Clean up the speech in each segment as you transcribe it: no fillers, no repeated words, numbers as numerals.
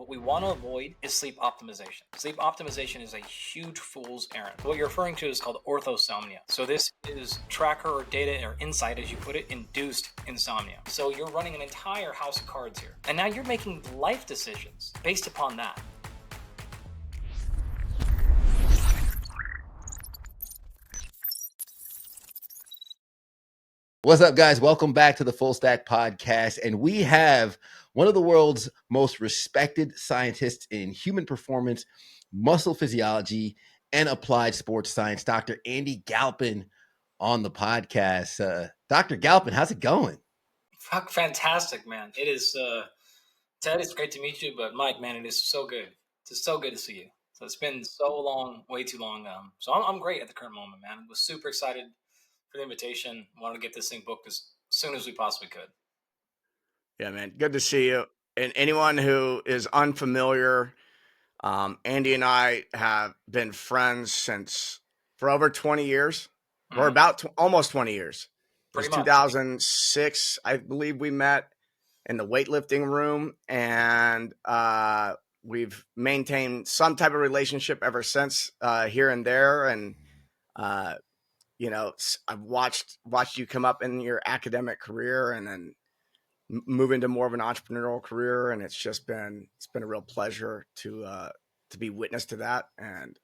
What we want to avoid is sleep optimization. Sleep optimization is a huge fool's errand. What you're referring to is called orthosomnia. So this is tracker or data or insight, as you put it, induced insomnia. So you're running an entire house of cards here. And now you're making life decisions based upon that. What's up, guys? Welcome back to the Full Stack Podcast. And we have one of the world's most respected scientists in human performance, muscle physiology, and applied sports science, Dr. Andy Galpin, on the podcast. Dr. Galpin, how's it going? Fantastic, man. It is, Ted, it's great to meet you. But Mike, man, it is so good. It's so good to see you. So it's been so long, way too long. So I'm great at the current moment, man. I was super excited for the invitation. Wanted to get this thing booked as soon as we possibly could. Yeah, man. Good to see you. And anyone who is unfamiliar, Andy and I have been friends for over 20 years. Mm-hmm. Or about almost 20 years. It was 2006, I believe we met in the weightlifting room. And we've maintained some type of relationship ever since, here and there. And, I've watched you come up in your academic career and then move into more of an entrepreneurial career, and it's been a real pleasure to be witness to that. And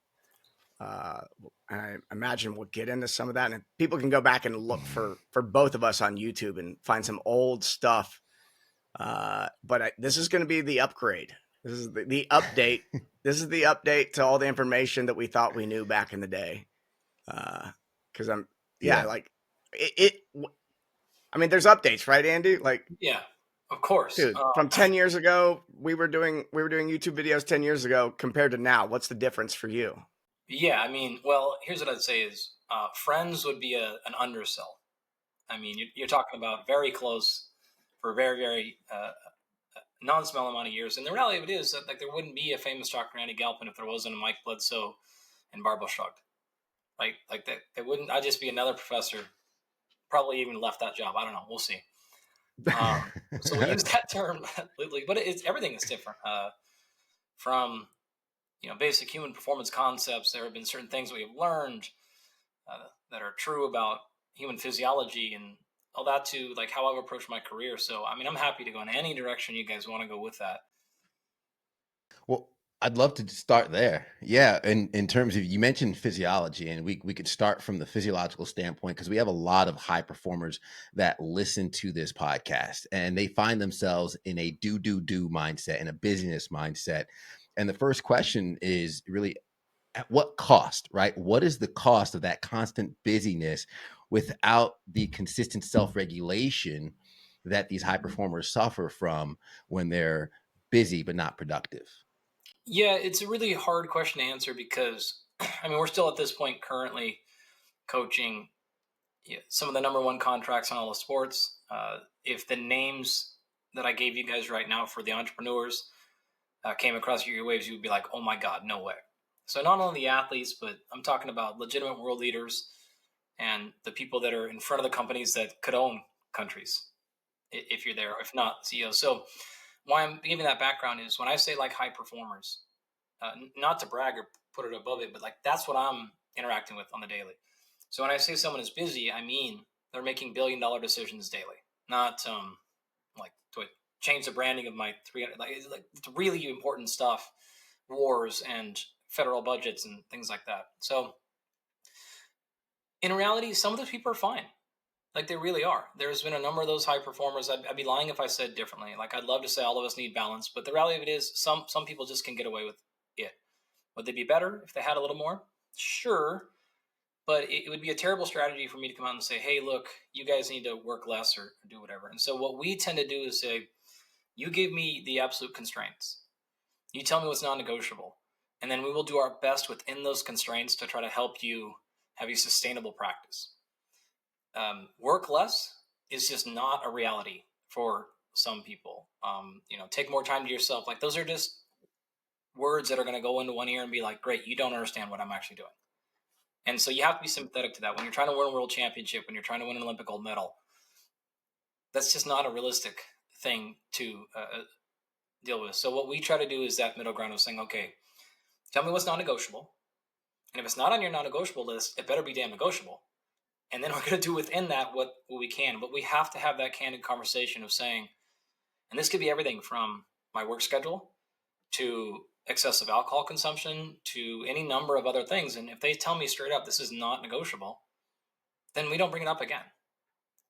I imagine we'll get into some of that, and people can go back and look for both of us on YouTube and find some old stuff. But this is going to be the upgrade. This is the update. This is the update to all the information that we thought we knew back in the day. Because I mean, there's updates, right, Andy? Yeah, of course. Dude, from 10 years ago, we were doing YouTube videos 10 years ago compared to now. What's the difference for you? Yeah, I mean, well, here's what I'd say is friends would be an undersell. I mean, you're talking about very close for a very, very non-small amount of years. And the reality of it is that there wouldn't be a famous Dr. Andy Galpin if there wasn't a Mike Bledsoe and Barbell Shrugged. Like that, it wouldn't. I'd just be another professor. Probably even left that job. I don't know. We'll see. So we use that term lately, but everything is different. From basic human performance concepts, there have been certain things we have learned that are true about human physiology and all that to how I've approached my career. So I mean, I'm happy to go in any direction you guys want to go with that. Well, I'd love to start there. Yeah. In terms of, you mentioned physiology, and we could start from the physiological standpoint, because we have a lot of high performers that listen to this podcast and they find themselves in a do mindset, in a busyness mindset. And the first question is really, at what cost, right? What is the cost of that constant busyness without the consistent self-regulation that these high performers suffer from when they're busy but not productive? Yeah, it's a really hard question to answer because, I mean, we're still at this point currently coaching some of the number one contracts on all the sports. If the names that I gave you guys right now for the entrepreneurs came across your waves, you would be like, oh my God, no way. So not only the athletes, but I'm talking about legitimate world leaders and the people that are in front of the companies that could own countries, if you're there, if not CEOs. So why I'm giving that background is when I say high performers, not to brag or put it above it, but that's what I'm interacting with on the daily. So when I say someone is busy, I mean they're making billion-dollar decisions daily, not to change the branding of my 300. It's really important stuff, wars and federal budgets and things like that. So in reality, some of those people are fine. They really are. There's been a number of those high performers. I'd be lying if I said differently. I'd love to say all of us need balance, but the reality of it is some people just can get away with it. Would they be better if they had a little more? Sure. But it would be a terrible strategy for me to come out and say, hey, look, you guys need to work less or do whatever. And so what we tend to do is say, you give me the absolute constraints. You tell me what's non-negotiable. And then we will do our best within those constraints to try to help you have a sustainable practice. Work less is just not a reality for some people. Take more time to yourself. Those are just words that are going to go into one ear and be like, great, you don't understand what I'm actually doing. And so you have to be sympathetic to that. When you're trying to win a world championship, when you're trying to win an Olympic gold medal, that's just not a realistic thing to deal with. So what we try to do is that middle ground of saying, okay, tell me what's non-negotiable. And if it's not on your non-negotiable list, it better be damn negotiable. And then we're going to do within that what we can. But we have to have that candid conversation of saying, and this could be everything from my work schedule to excessive alcohol consumption to any number of other things. And if they tell me straight up, this is not negotiable, then we don't bring it up again.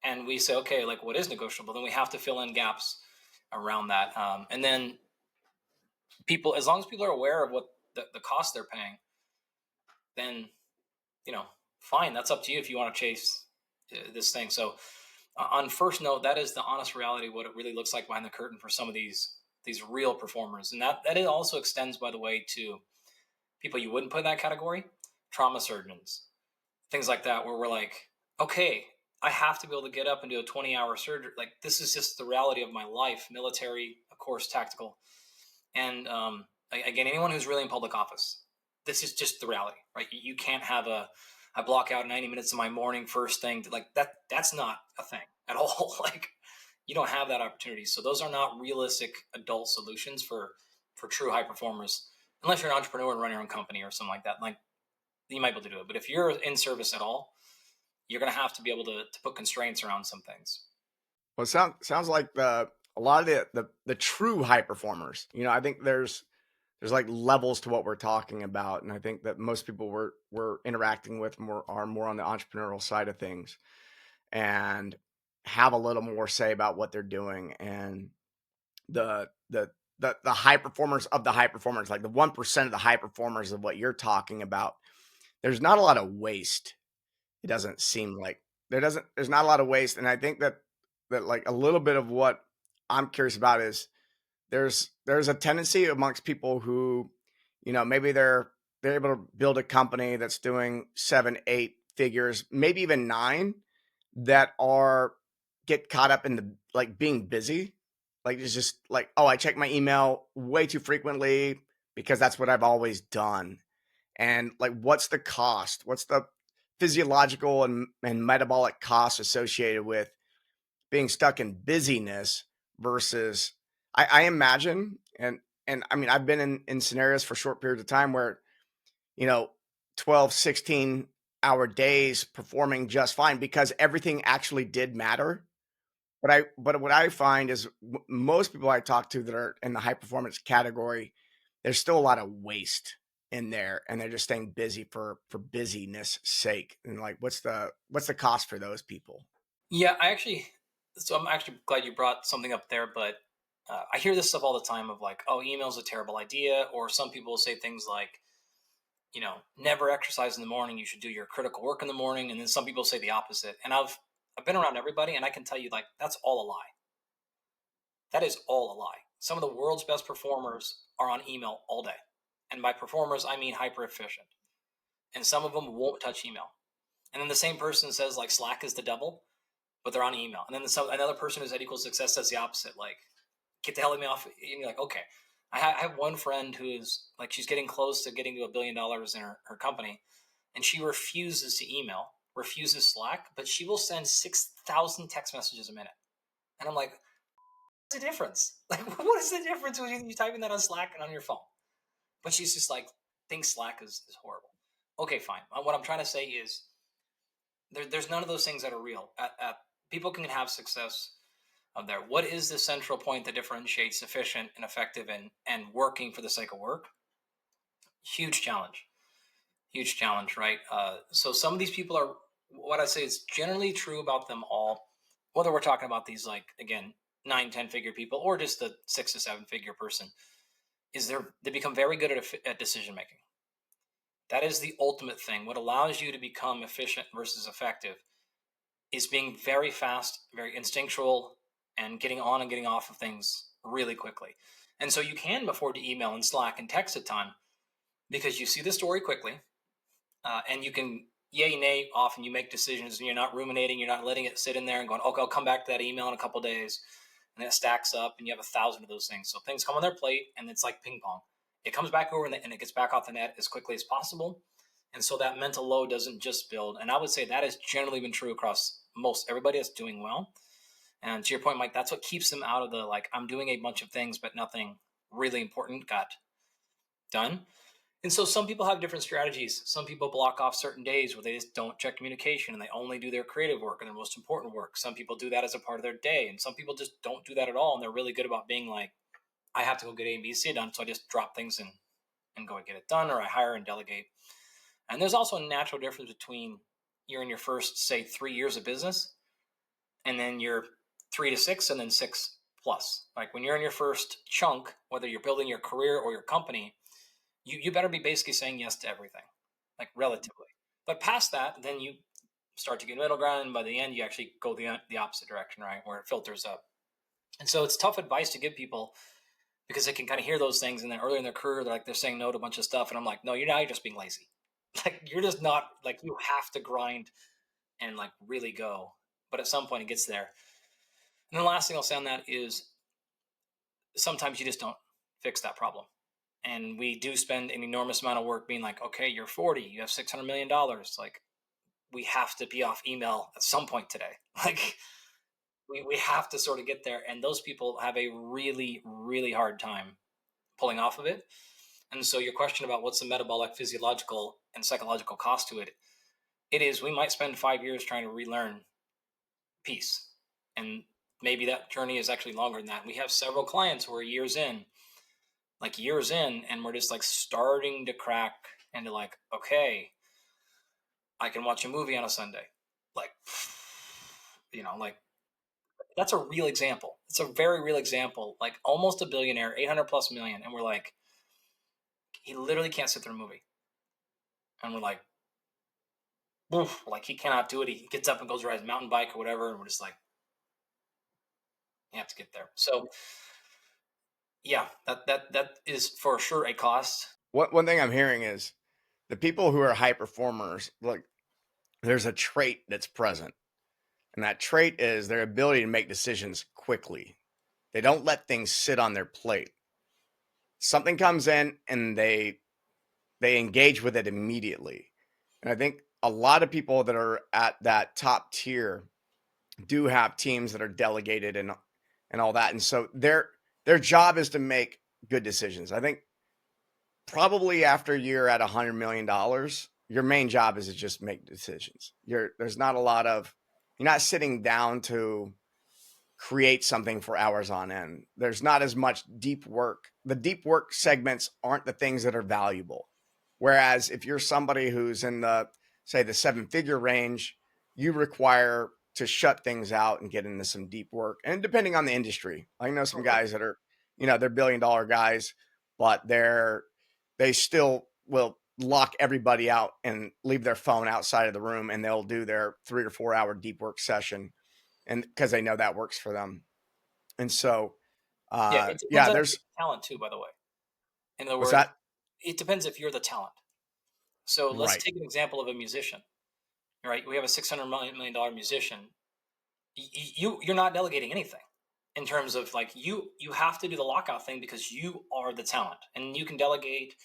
And we say, okay, like what is negotiable? Then we have to fill in gaps around that. And then people, as long as people are aware of what the cost they're paying, then, fine, that's up to you if you want to chase this thing. So on first note, that is the honest reality, what it really looks like behind the curtain for some of these real performers. And that it also extends, by the way, to people you wouldn't put in that category, trauma surgeons, things like that, where we're like, okay, I have to be able to get up and do a 20-hour surgery. Like, this is just the reality of my life, military, of course, tactical. And again, anyone who's really in public office, this is just the reality, right? You can't have I block out 90 minutes of my morning first thing to, like that. That's not a thing at all. Like, you don't have that opportunity. So those are not realistic adult solutions for true high performers, unless you're an entrepreneur and run your own company or something like that. Like, you might be able to do it. But if you're in service at all, you're going to have to be able to put constraints around some things. Well, it sounds like a lot of the true high performers. I think there's like levels to what we're talking about, and I think that most people we're interacting with are more on the entrepreneurial side of things, and have a little more say about what they're doing. And the high performers of the high performers, like the 1% of the high performers of what you're talking about, there's not a lot of waste. It doesn't seem like there's not a lot of waste. And I think that like a little bit of what I'm curious about is there's a tendency amongst people who, maybe they're able to build a company that's doing 7, 8 figures, maybe even 9, that get caught up in the, like, being busy. Like, it's just like, oh, I check my email way too frequently because that's what I've always done. And like, what's the cost? What's the physiological and metabolic costs associated with being stuck in busyness versus I imagine, and I mean, I've been in scenarios for short periods of time where, 12, 16-hour days performing just fine because everything actually did matter. But what I find is most people I talk to that are in the high performance category, there's still a lot of waste in there, and they're just staying busy for busyness sake. And like, what's the cost for those people? Yeah, so I'm actually glad you brought something up there, but I hear this stuff all the time of like, oh, email's a terrible idea. Or some people will say things like, never exercise in the morning. You should do your critical work in the morning. And then some people say the opposite. And I've been around everybody, and I can tell you, like, that's all a lie. That is all a lie. Some of the world's best performers are on email all day. And by performers, I mean hyper efficient. And some of them won't touch email. And then the same person says like Slack is the devil, but they're on email. And then another person who's at equal success says the opposite. Like, get the hell of me off. And you're like, okay. I have one friend who's like, she's getting close to getting to $1 billion in her company, and she refuses to email, refuses Slack, but she will send 6,000 text messages a minute. And I'm like, what's the difference? Like, what is the difference between you typing that on Slack and on your phone? But she's just like, thinks Slack is horrible. Okay, fine. What I'm trying to say is there's none of those things that are real. People can have success of there. What is the central point that differentiates efficient and effective and working for the sake of work? Huge challenge, right? So some of these people are, what I say is generally true about them all, whether we're talking about these, like, again, 9-10 figure people or just the 6 to 7 figure person, is they become very good at decision making. That is the ultimate thing. What allows you to become efficient versus effective is being very fast, very instinctual, and getting on and getting off of things really quickly. And so you can afford to email and Slack and text at time because you see the story quickly, and you can yay, nay, often you make decisions and you're not ruminating, you're not letting it sit in there and going, okay, I'll come back to that email in a couple of days. And then it stacks up and you have 1,000 of those things. So things come on their plate and it's like ping pong. It comes back over and it gets back off the net as quickly as possible. And so that mental load doesn't just build. And I would say that has generally been true across most everybody that's doing well. And to your point, Mike, that's what keeps them out of the, like, I'm doing a bunch of things, but nothing really important got done. And so some people have different strategies. Some people block off certain days where they just don't check communication and they only do their creative work and their most important work. Some people do that as a part of their day. And some people just don't do that at all. And they're really good about being like, I have to go get A and B, C done. So I just drop things and go and get it done, or I hire and delegate. And there's also a natural difference between you're in your first, say, 3 years of business, and then you're 3 to 6, and then 6 plus. Like when you're in your first chunk, whether you're building your career or your company, you better be basically saying yes to everything, like relatively. But past that, then you start to get middle ground, and by the end, you actually go the opposite direction, right, where it filters up. And so it's tough advice to give people because they can kind of hear those things, and then early in their career, they're saying no to a bunch of stuff, and I'm like, no, you're just being lazy. Like you're just not, like, you have to grind and like really go. But at some point, it gets there. And the last thing I'll say on that is sometimes you just don't fix that problem. And we do spend an enormous amount of work being like, okay, you're 40, you have $600 million. Like, we have to be off email at some point today. Like, we have to sort of get there. And those people have a really, really hard time pulling off of it. And so your question about what's the metabolic, physiological, and psychological cost to it, it is, we might spend 5 years trying to relearn peace. And maybe that journey is actually longer than that. We have several clients who are years in, and we're just like starting to crack into like, okay, I can watch a movie on a Sunday. Like, like that's a real example. It's a very real example. Like almost a billionaire, 800 plus million. And we're like, he literally can't sit through a movie. And we're like, oof, like he cannot do it. He gets up and goes ride his mountain bike or whatever. And we're just like, you have to get there. So yeah, that is for sure a cost. One thing I'm hearing is the people who are high performers, look, there's a trait that's present. And that trait is their ability to make decisions quickly. They don't let things sit on their plate. Something comes in and they engage with it immediately. And I think a lot of people that are at that top tier do have teams that are delegated and all that. And so their job is to make good decisions. I think probably after you're at $100 million, your main job is to just make decisions. There's not a lot of, you're not sitting down to create something for hours on end. There's not as much deep work. The deep work segments aren't the things that are valuable. Whereas if you're somebody who's in the, say, the 7-figure range, you require to shut things out and get into some deep work. And depending on the industry, I know some guys that are, they're $1 billion guys, but they still will lock everybody out and leave their phone outside of the room, and they'll do their 3 or 4 hour deep work session, and because they know that works for them. And so, there's talent too, by the way. In other what's words, that? It depends if you're the talent. So let's take an example of a musician, right? We have a $600 million musician. You're not delegating anything in terms of like, you have to do the lockout thing because you are the talent, and you can delegate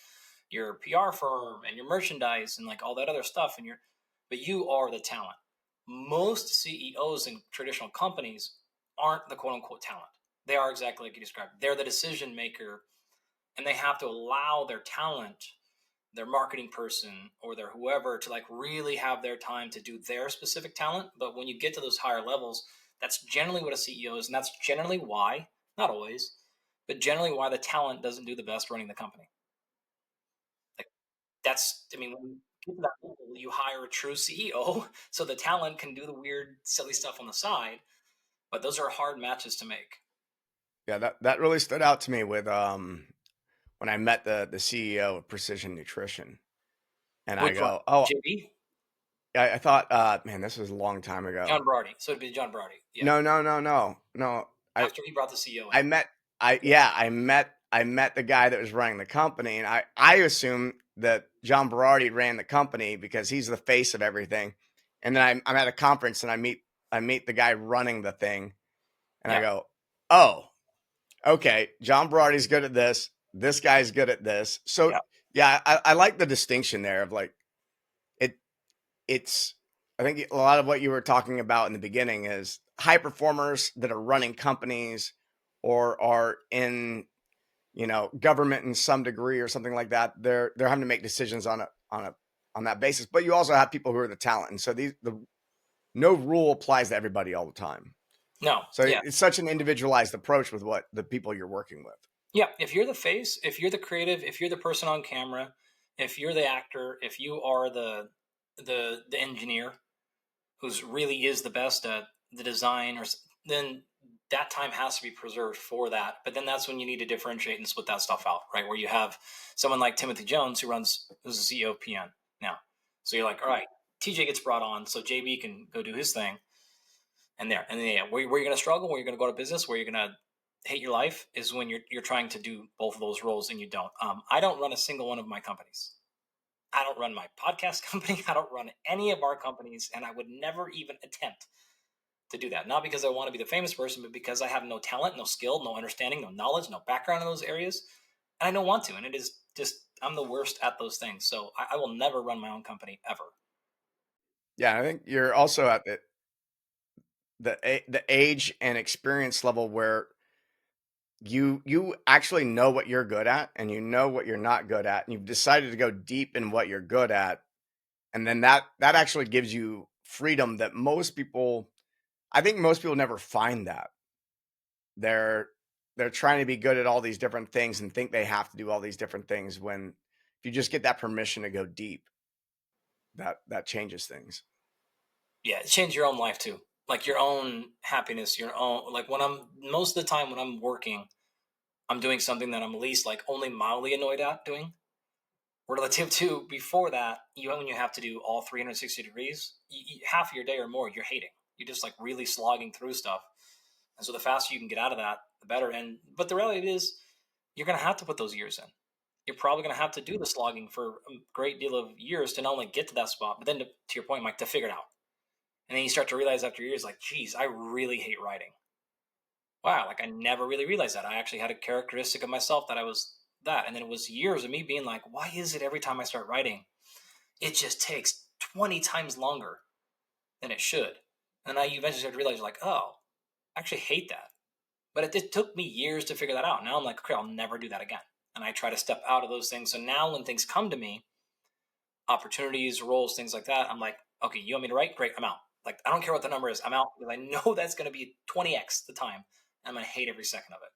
your PR firm and your merchandise and like all that other stuff, but you are the talent. Most CEOs in traditional companies aren't the quote unquote talent. They are exactly like you described. They're the decision maker, and they have to allow their talent, their marketing person or their whoever, to like really have their time to do their specific talent. But when you get to those higher levels, that's generally what a CEO is. And that's generally why, not always, but generally why the talent doesn't do the best running the company. Like when you get to that level, you hire a true CEO so the talent can do the weird, silly stuff on the side. But those are hard matches to make. Yeah, that really stood out to me with when I met the CEO of Precision Nutrition, and Which I go, one? oh, JB? I thought, man, this was a long time ago. John Brody. So it'd be John Brody. Yeah. No. After he brought the CEO I in. met the guy that was running the company, and I assumed that John Berardi ran the company because he's the face of everything. And then I'm at a conference and I meet the guy running the thing, and I go, oh, okay, John Berardi's good at this. This guy's good at this. So I like the distinction there of like it's I think a lot of what you were talking about in the beginning is high performers that are running companies or are in, government in some degree or something like that. They're having to make decisions on that basis. But you also have people who are the talent, and so no rule applies to everybody all the time. No. So Yeah. it's such an individualized approach with what the people you're working with. Yeah. If you're the face, if you're the creative, if you're the person on camera, if you're the actor, if you are the engineer who's really is the best at the design, then that time has to be preserved for that. But then that's when you need to differentiate and split that stuff out, right? Where you have someone like Timothy Jones who's the CEO of PN now. So you're like, all right, TJ gets brought on, so JB can go do his thing. And then where you're going to struggle, where you're going to go to business, where you're going to hate your life is when you're trying to do both of those roles and you don't. I don't run a single one of my companies. I don't run my podcast company. I don't run any of our companies, and I would never even attempt to do that. Not because I want to be the famous person, but because I have no talent, no skill, no understanding, no knowledge, no background in those areas. And I don't want to. And it is just, I'm the worst at those things. So I will never run my own company ever. Yeah, I think you're also at the age and experience level where you actually know what you're good at and you know what you're not good at, and you've decided to go deep in what you're good at, and then that actually gives you freedom that I think most people never find that. They're trying to be good at all these different things and think they have to do all these different things, when if you just get that permission to go deep, that changes things. Yeah, change your own life too. Like your own happiness, your own, like most of the time when I'm working, I'm doing something that I'm at least like only mildly annoyed at doing. Relative to before that, when you have to do all 360 degrees, half of your day or more, you're hating. You're just like really slogging through stuff. And so the faster you can get out of that, the better. But the reality is, you're going to have to put those years in. You're probably going to have to do the slogging for a great deal of years to not only get to that spot, but then to your point, Mike, to figure it out. And then you start to realize after years, like, geez, I really hate writing. Wow, like I never really realized that. I actually had a characteristic of myself that I was that. And then it was years of me being like, why is it every time I start writing, it just takes 20 times longer than it should? And now you eventually start to realize, like, oh, I actually hate that. But it took me years to figure that out. Now I'm like, okay, I'll never do that again. And I try to step out of those things. So now when things come to me, opportunities, roles, things like that, I'm like, okay, you want me to write? Great, I'm out. Like, I don't care what the number is. I'm out because I know that's going to be 20x the time. I'm going to hate every second of it.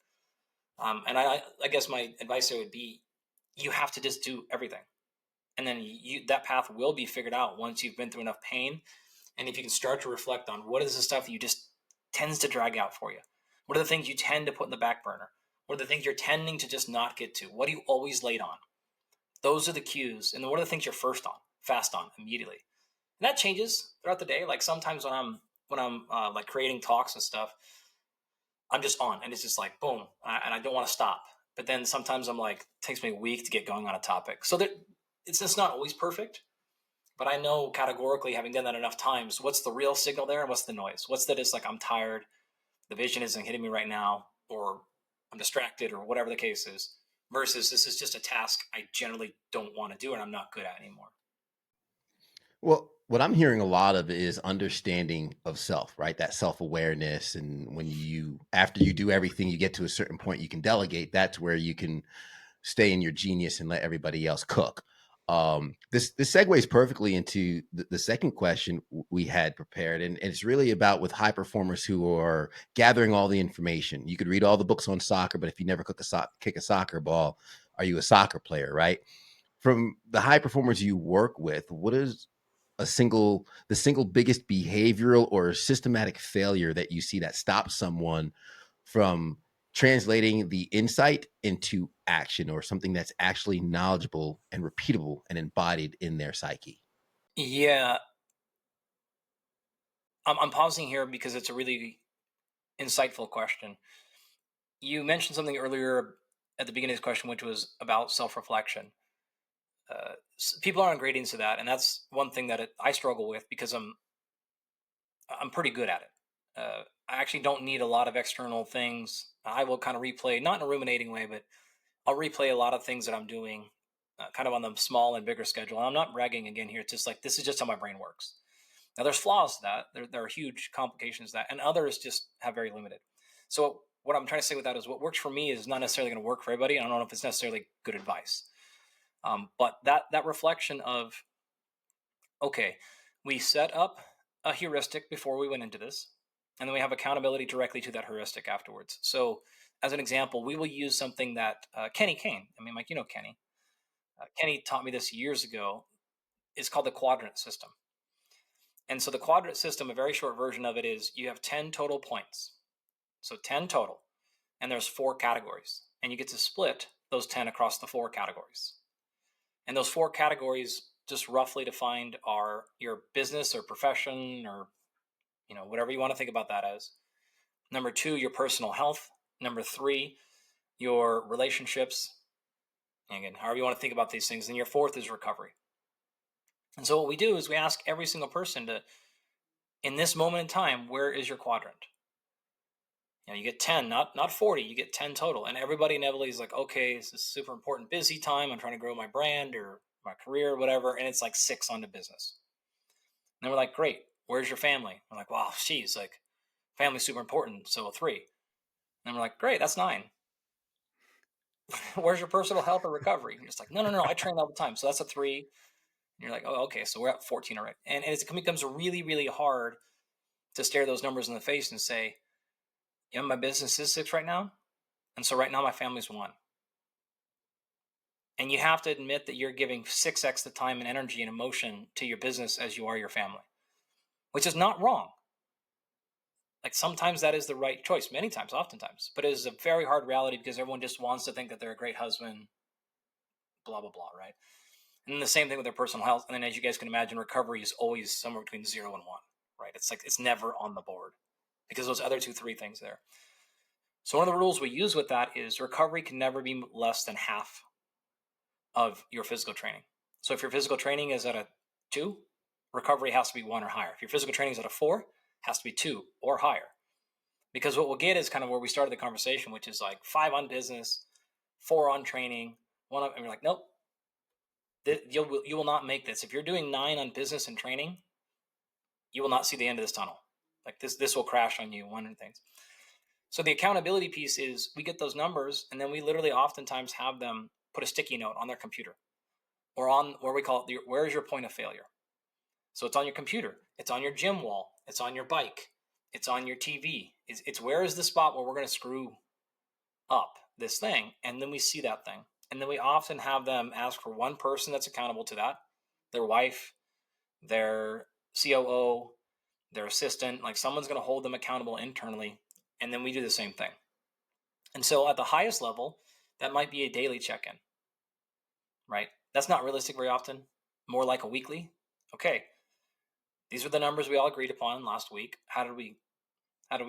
And I guess my advice there would be, you have to just do everything. And then that path will be figured out once you've been through enough pain. And if you can start to reflect on what is the stuff that you just tends to drag out for you? What are the things you tend to put in the back burner? What are the things you're tending to just not get to? What are you always late on? Those are the cues. And then what are the things you're fast on immediately? And that changes throughout the day. Like sometimes when I'm like creating talks and stuff, I'm just on, and it's just like boom, and I don't want to stop. But then sometimes I'm like, it takes me a week to get going on a topic. So it's just not always perfect. But I know categorically, having done that enough times, what's the real signal there and what's the noise? What's that is like, I'm tired, the vision isn't hitting me right now, or I'm distracted, or whatever the case is, versus this is just a task I generally don't want to do and I'm not good at anymore. Well, what I'm hearing a lot of is understanding of self, right? That self-awareness. And when after you do everything, you get to a certain point, you can delegate. That's where you can stay in your genius and let everybody else cook. This segues perfectly into the second question we had prepared. And it's really about with high performers who are gathering all the information. You could read all the books on soccer, but if you never kick a soccer ball, are you a soccer player, right? From the high performers you work with, what is the single biggest behavioral or systematic failure that you see that stops someone from translating the insight into action, or something that's actually knowledgeable and repeatable and embodied in their psyche? Yeah, I'm pausing here because it's a really insightful question. You mentioned something earlier at the beginning of this question, which was about self-reflection. People aren't great into that, and that's one thing that I struggle with because I'm pretty good at it. I actually don't need a lot of external things. I will kind of replay, not in a ruminating way, but I'll replay a lot of things that I'm doing, kind of on the small and bigger schedule. And I'm not bragging again here. It's just like this is just how my brain works. Now, there's flaws to that. There are huge complications to that, and others just have very limited. So what I'm trying to say with that is what works for me is not necessarily going to work for everybody. I don't know if it's necessarily good advice. But that reflection of, okay, we set up a heuristic before we went into this, and then we have accountability directly to that heuristic afterwards. So as an example, we will use something that Kenny Kane, I mean, Mike, you know Kenny. Kenny taught me this years ago. It's called the Quadrant System. And so the Quadrant System, a very short version of it is you have 10 total points. So 10 total. And there's 4 categories. And you get to split those 10 across the 4 categories. And those 4 categories, just roughly defined, are your business or profession, or whatever you want to think about that as. Number 2, your personal health. Number 3, your relationships. And again, however you want to think about these things. And your 4th is recovery. And so what we do is we ask every single person to, in this moment in time, where is your quadrant? You get 10, not 40, you get 10 total. And everybody inevitably is like, okay, this is super important, busy time. I'm trying to grow my brand or my career or whatever. And it's like 6 on the business. And then we're like, great, where's your family? We're like, wow, geez, like family's super important. So a 3. And we're like, great, that's 9. Where's your personal health or recovery? You're just like, no, I train all the time. So that's a 3. And you're like, oh, okay, so we're at 14 already. And it becomes really, really hard to stare those numbers in the face and say, my business is 6 right now. And so right now my family's 1. And you have to admit that you're giving 6x the time and energy and emotion to your business as you are your family, which is not wrong. Like sometimes that is the right choice, many times, oftentimes, but it is a very hard reality because everyone just wants to think that they're a great husband, blah, blah, blah, right? And then the same thing with their personal health. And then as you guys can imagine, recovery is always somewhere between 0 and 1, right? It's like, it's never on the board because those other 2, 3 things there. So one of the rules we use with that is recovery can never be less than half of your physical training. So if your physical training is at a 2, recovery has to be 1 or higher. If your physical training is at a 4, it has to be 2 or higher. Because what we'll get is kind of where we started the conversation, which is like 5 on business, 4 on training, 1 on, and we're like, nope, you will not make this. If you're doing 9 on business and training, you will not see the end of this tunnel. Like this will crash on you, one of the things. So the accountability piece is we get those numbers, and then we literally oftentimes have them put a sticky note on their computer or on where we call it, where is your point of failure? So it's on your computer, it's on your gym wall, it's on your bike, it's on your TV. It's where is the spot where we're going to screw up this thing? And then we see that thing. And then we often have them ask for one person that's accountable to that, their wife, their COO, their assistant, like someone's going to hold them accountable internally. And then we do the same thing. And so at the highest level, that might be a daily check-in, right? That's not realistic very often, more like a weekly. Okay, these are the numbers we all agreed upon last week. How did we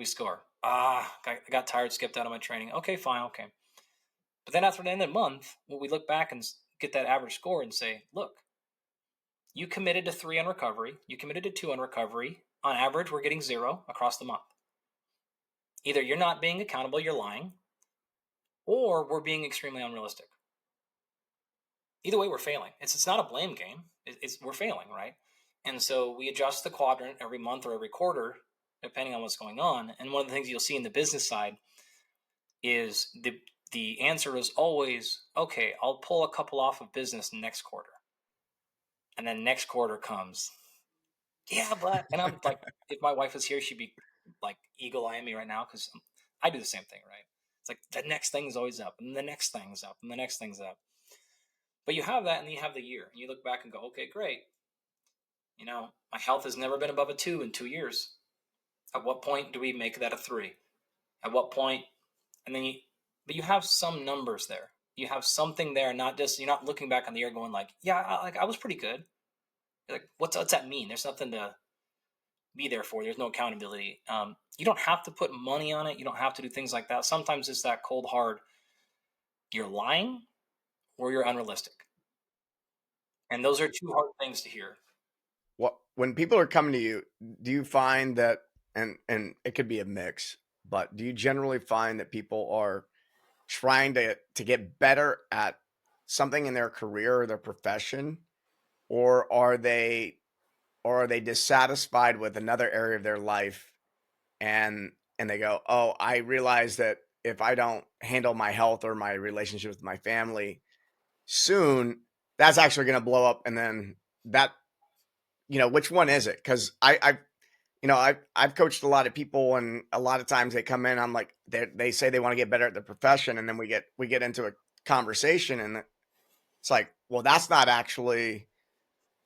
score? I got tired, skipped out of my training. Okay, fine, okay. But then after the end of the month, we look back and get that average score and say, look, you committed to 3 on recovery. You committed to 2 on recovery. On average, we're getting 0 across the month. Either you're not being accountable, you're lying, or we're being extremely unrealistic. Either way, we're failing. It's not a blame game. We're failing, right? And so we adjust the quadrant every month or every quarter, depending on what's going on. And one of the things you'll see in the business side is the answer is always, okay, I'll pull a couple off of business next quarter. And then next quarter comes, yeah, but, and I'm like, if my wife was here, she'd be like eagle-eyeing me right now because I do the same thing, right? It's like the next thing's always up, and the next thing's up, and the next thing's up. But you have that, and you have the year, and you look back and go, okay, great. My health has never been above a 2 in 2 years. At what point do we make that a 3? At what point? And then but you have some numbers there. You have something there, you're not looking back on the year going like, yeah, I was pretty good. You're like, what's that mean? There's nothing to be there for. There's no accountability. You don't have to put money on it. You don't have to do things like that. Sometimes it's that cold hard. You're lying or you're unrealistic. And those are 2 hard things to hear. When people are coming to you, do you find that, and it could be a mix, but do you generally find that people are trying to get better at something in their career or their profession, or are they or are they dissatisfied with another area of their life, and they go, oh, I realize that if I don't handle my health or my relationship with my family soon, that's actually going to blow up. And then that, which one is it? Because I've coached a lot of people, and a lot of times they come in, I'm like, they say they want to get better at their profession, and then we get into a conversation, and it's like, well, that's not actually,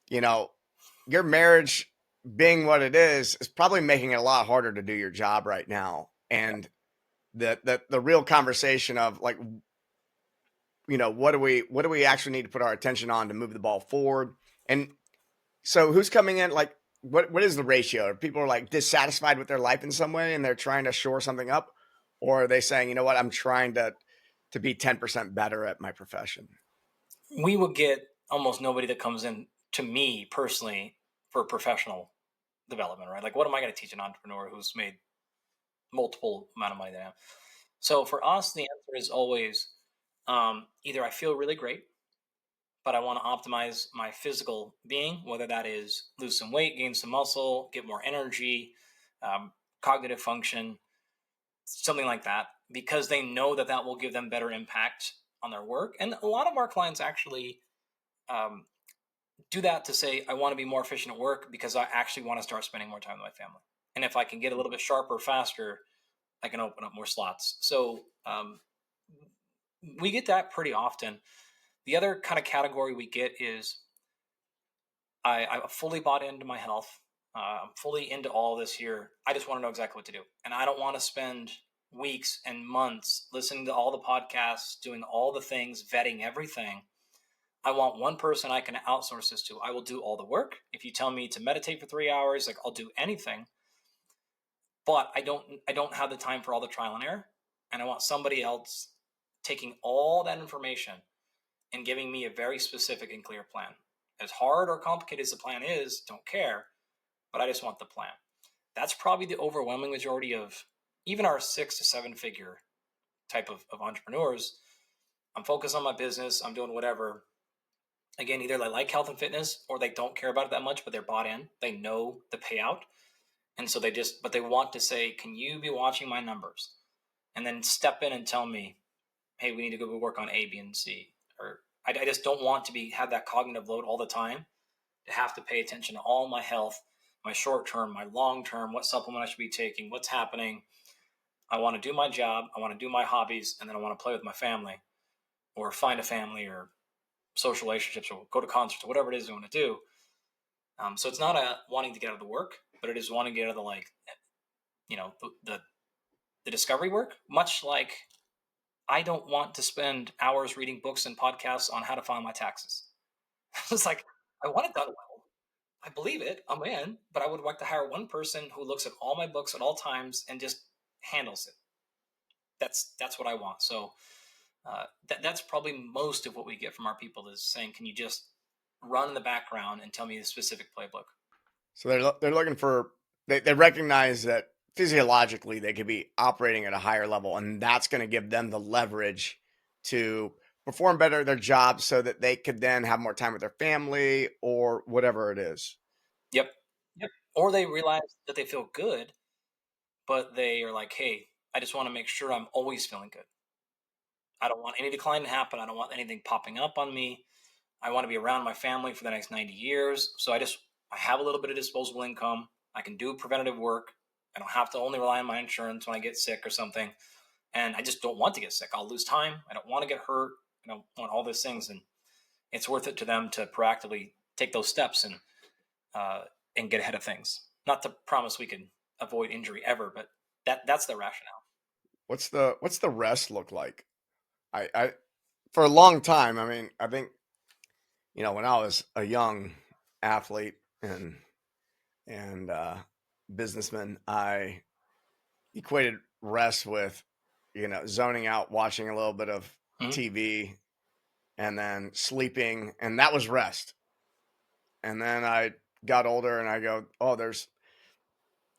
your marriage being what it is probably making it a lot harder to do your job right now. And the real conversation of like, what do we actually need to put our attention on to move the ball forward? And so who's coming in? Like, what is the ratio? Are people like dissatisfied with their life in some way and they're trying to shore something up? Or are they saying, you know what, I'm trying to be 10% better at my profession? We will get almost nobody that comes in to me personally for professional development, right? Like, what am I going to teach an entrepreneur who's made multiple amount of money than I am? So for us, the answer is always either I feel really great, but I want to optimize my physical being, whether that is lose some weight, gain some muscle, get more energy, cognitive function, something like that, because they know that that will give them better impact on their work. And a lot of our clients actually do that to say, I want to be more efficient at work because I actually want to start spending more time with my family. And if I can get a little bit sharper, faster, I can open up more slots. So we get that pretty often. The other kind of category we get is I'm fully bought into my health. I'm fully into all this here. I just want to know exactly what to do. And I don't want to spend weeks and months listening to all the podcasts, doing all the things, vetting everything. I want one person I can outsource this to. I will do all the work. If you tell me to meditate for 3 hours, like, I'll do anything. But I don't have the time for all the trial and error. And I want somebody else taking all that information and giving me a very specific and clear plan. As hard or complicated as the plan is, don't care, but I just want the plan. That's probably the overwhelming majority of even our 6 to 7 figure type of entrepreneurs. I'm focused on my business. I'm doing whatever. Again, either they like health and fitness or they don't care about it that much, but they're bought in. They know the payout. And so but they want to say, can you be watching my numbers? And then step in and tell me, hey, we need to go work on A, B, and C. Or I just don't want to have that cognitive load all the time, to have to pay attention to all my health, my short term, my long term, what supplement I should be taking, what's happening. I want to do my job. I want to do my hobbies. And then I want to play with my family or find a family or social relationships or go to concerts or whatever it is I want to do. So it's not a wanting to get out of the work, but it is wanting to get out of the discovery work. Much like I don't want to spend hours reading books and podcasts on how to file my taxes. It's like, I want it done well. I believe it. I'm in, but I would like to hire one person who looks at all my books at all times and just handles it. That's what I want. So that's probably most of what we get from our people is saying, can you just run in the background and tell me the specific playbook? So they're looking for, they recognize that physiologically they could be operating at a higher level, and that's going to give them the leverage to perform better at their job so that they could then have more time with their family or whatever it is. Yep. Or they realize that they feel good, but they are like, hey, I just want to make sure I'm always feeling good. I don't want any decline to happen. I don't want anything popping up on me. I want to be around my family for the next 90 years. So I have a little bit of disposable income. I can do preventative work. I don't have to only rely on my insurance when I get sick or something. And I just don't want to get sick. I'll lose time. I don't want to get hurt. I don't want all these things. And it's worth it to them to proactively take those steps and get ahead of things. Not to promise we can avoid injury ever, but that's the rationale. What's the rest look like? I for a long time, I mean, I think, when I was a young athlete and businessman, I equated rest with, zoning out, watching a little bit of TV, and then sleeping, and that was rest. And then I got older and I go, oh,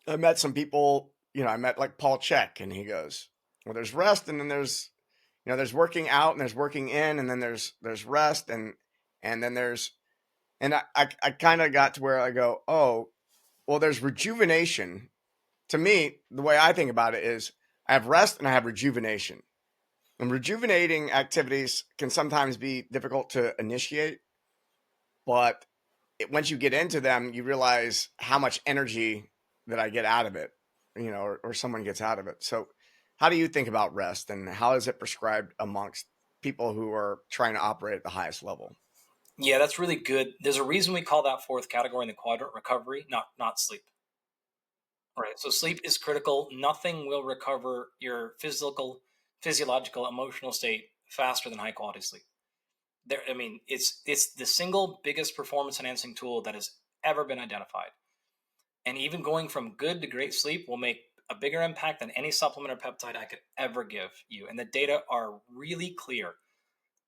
I met some people, I met like Paul Check, and he goes, well, there's rest, and then there's, there's working out, and there's working in, and then there's rest, and then there's And I kind of got to where I go, oh, well, there's rejuvenation. To me, the way I think about it is I have rest and I have rejuvenation. And rejuvenating activities can sometimes be difficult to initiate, but once you get into them, you realize how much energy that I get out of it, or someone gets out of it. So, how do you think about rest, and how is it prescribed amongst people who are trying to operate at the highest level? Yeah, that's really good. There's a reason we call that fourth category in the quadrant recovery, not sleep. Right. So sleep is critical. Nothing will recover your physiological, emotional state faster than high quality sleep. I mean, it's the single biggest performance enhancing tool that has ever been identified. And even going from good to great sleep will make a bigger impact than any supplement or peptide I could ever give you. And the data are really clear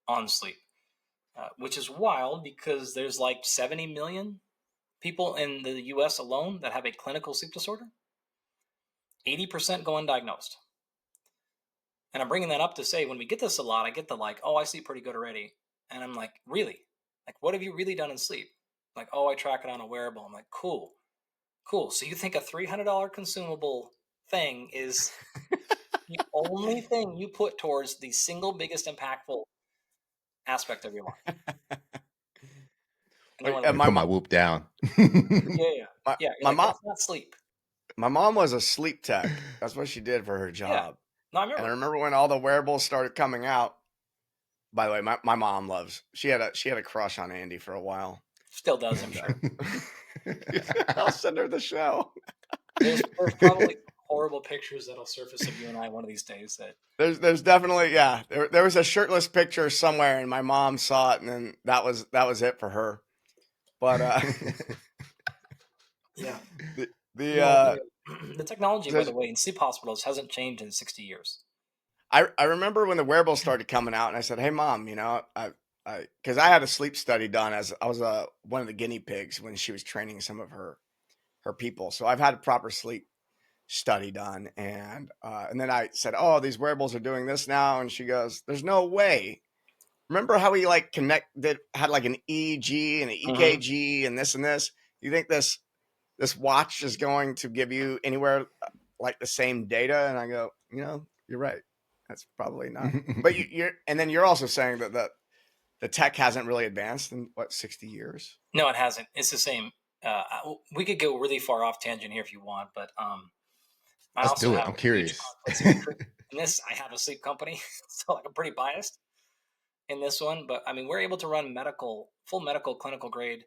on sleep, which is wild because there's like 70 million people in the US alone that have a clinical sleep disorder. 80% go undiagnosed. And I'm bringing that up to say, when we get this a lot, I get the like, oh, I sleep pretty good already. And I'm like, really? Like, what have you really done in sleep? Like, oh, I track it on a wearable. I'm like, cool. So you think a $300 consumable thing is the only thing you put towards the single biggest impactful aspect of your life? And they want to, My Put my whoop down. yeah. my, You're my like, mom that's not sleep. my mom was a sleep tech. That's what she did for her Yeah. job. No, I And I remember. remember when all the wearables started coming out. By the way, my mom she had a crush on Andy for a while. Still does, I'm sure. I'll send her the show. There's probably horrible pictures that'll surface of you and I one of these days that There's definitely, yeah. There was a shirtless picture somewhere, and my mom saw it, and then that was it for her. But yeah. the The technology, by the there's- way, in sleep hospitals hasn't changed in 60 years. I remember when the wearables started coming out, and I said, "Hey, Mom, because I had a sleep study done as I was one of the guinea pigs when she was training some of her people. So I've had a proper sleep study done, and then I said, "Oh, these wearables are doing this now," and she goes, "There's no way." Remember how we like had like an EEG and an EKG and this and this? You think this watch is going to give you anywhere like the same data? And I go, you're right. That's probably not. But you're also saying that the tech hasn't really advanced in 60 years? No, it hasn't. It's the same. We could go really far off tangent here if you want, but I Let's also do it. have I'm a huge curious. conflict of interest in this. I have a sleep company, so like I'm pretty biased in this one. But I mean, we're able to run full medical, clinical grade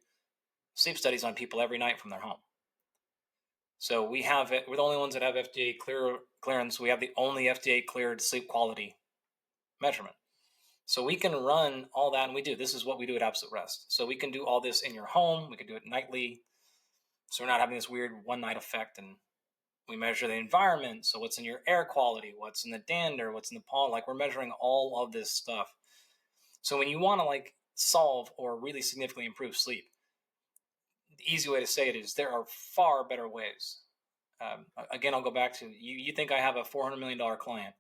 sleep studies on people every night from their home. So we have it. We're the only ones that have FDA clearance. We have the only FDA cleared sleep quality measurement. So we can run all that, and we do. This is what we do at Absolute Rest. So we can do all this in your home. We can do it nightly. So we're not having this weird one night effect. And we measure the environment. So what's in your air quality, what's in the dander, what's in the pollen. Like we're measuring all of this stuff. So when you want to like solve or really significantly improve sleep, the easy way to say it is there are far better ways. Again, I'll go back to you. You think I have a $400 million client,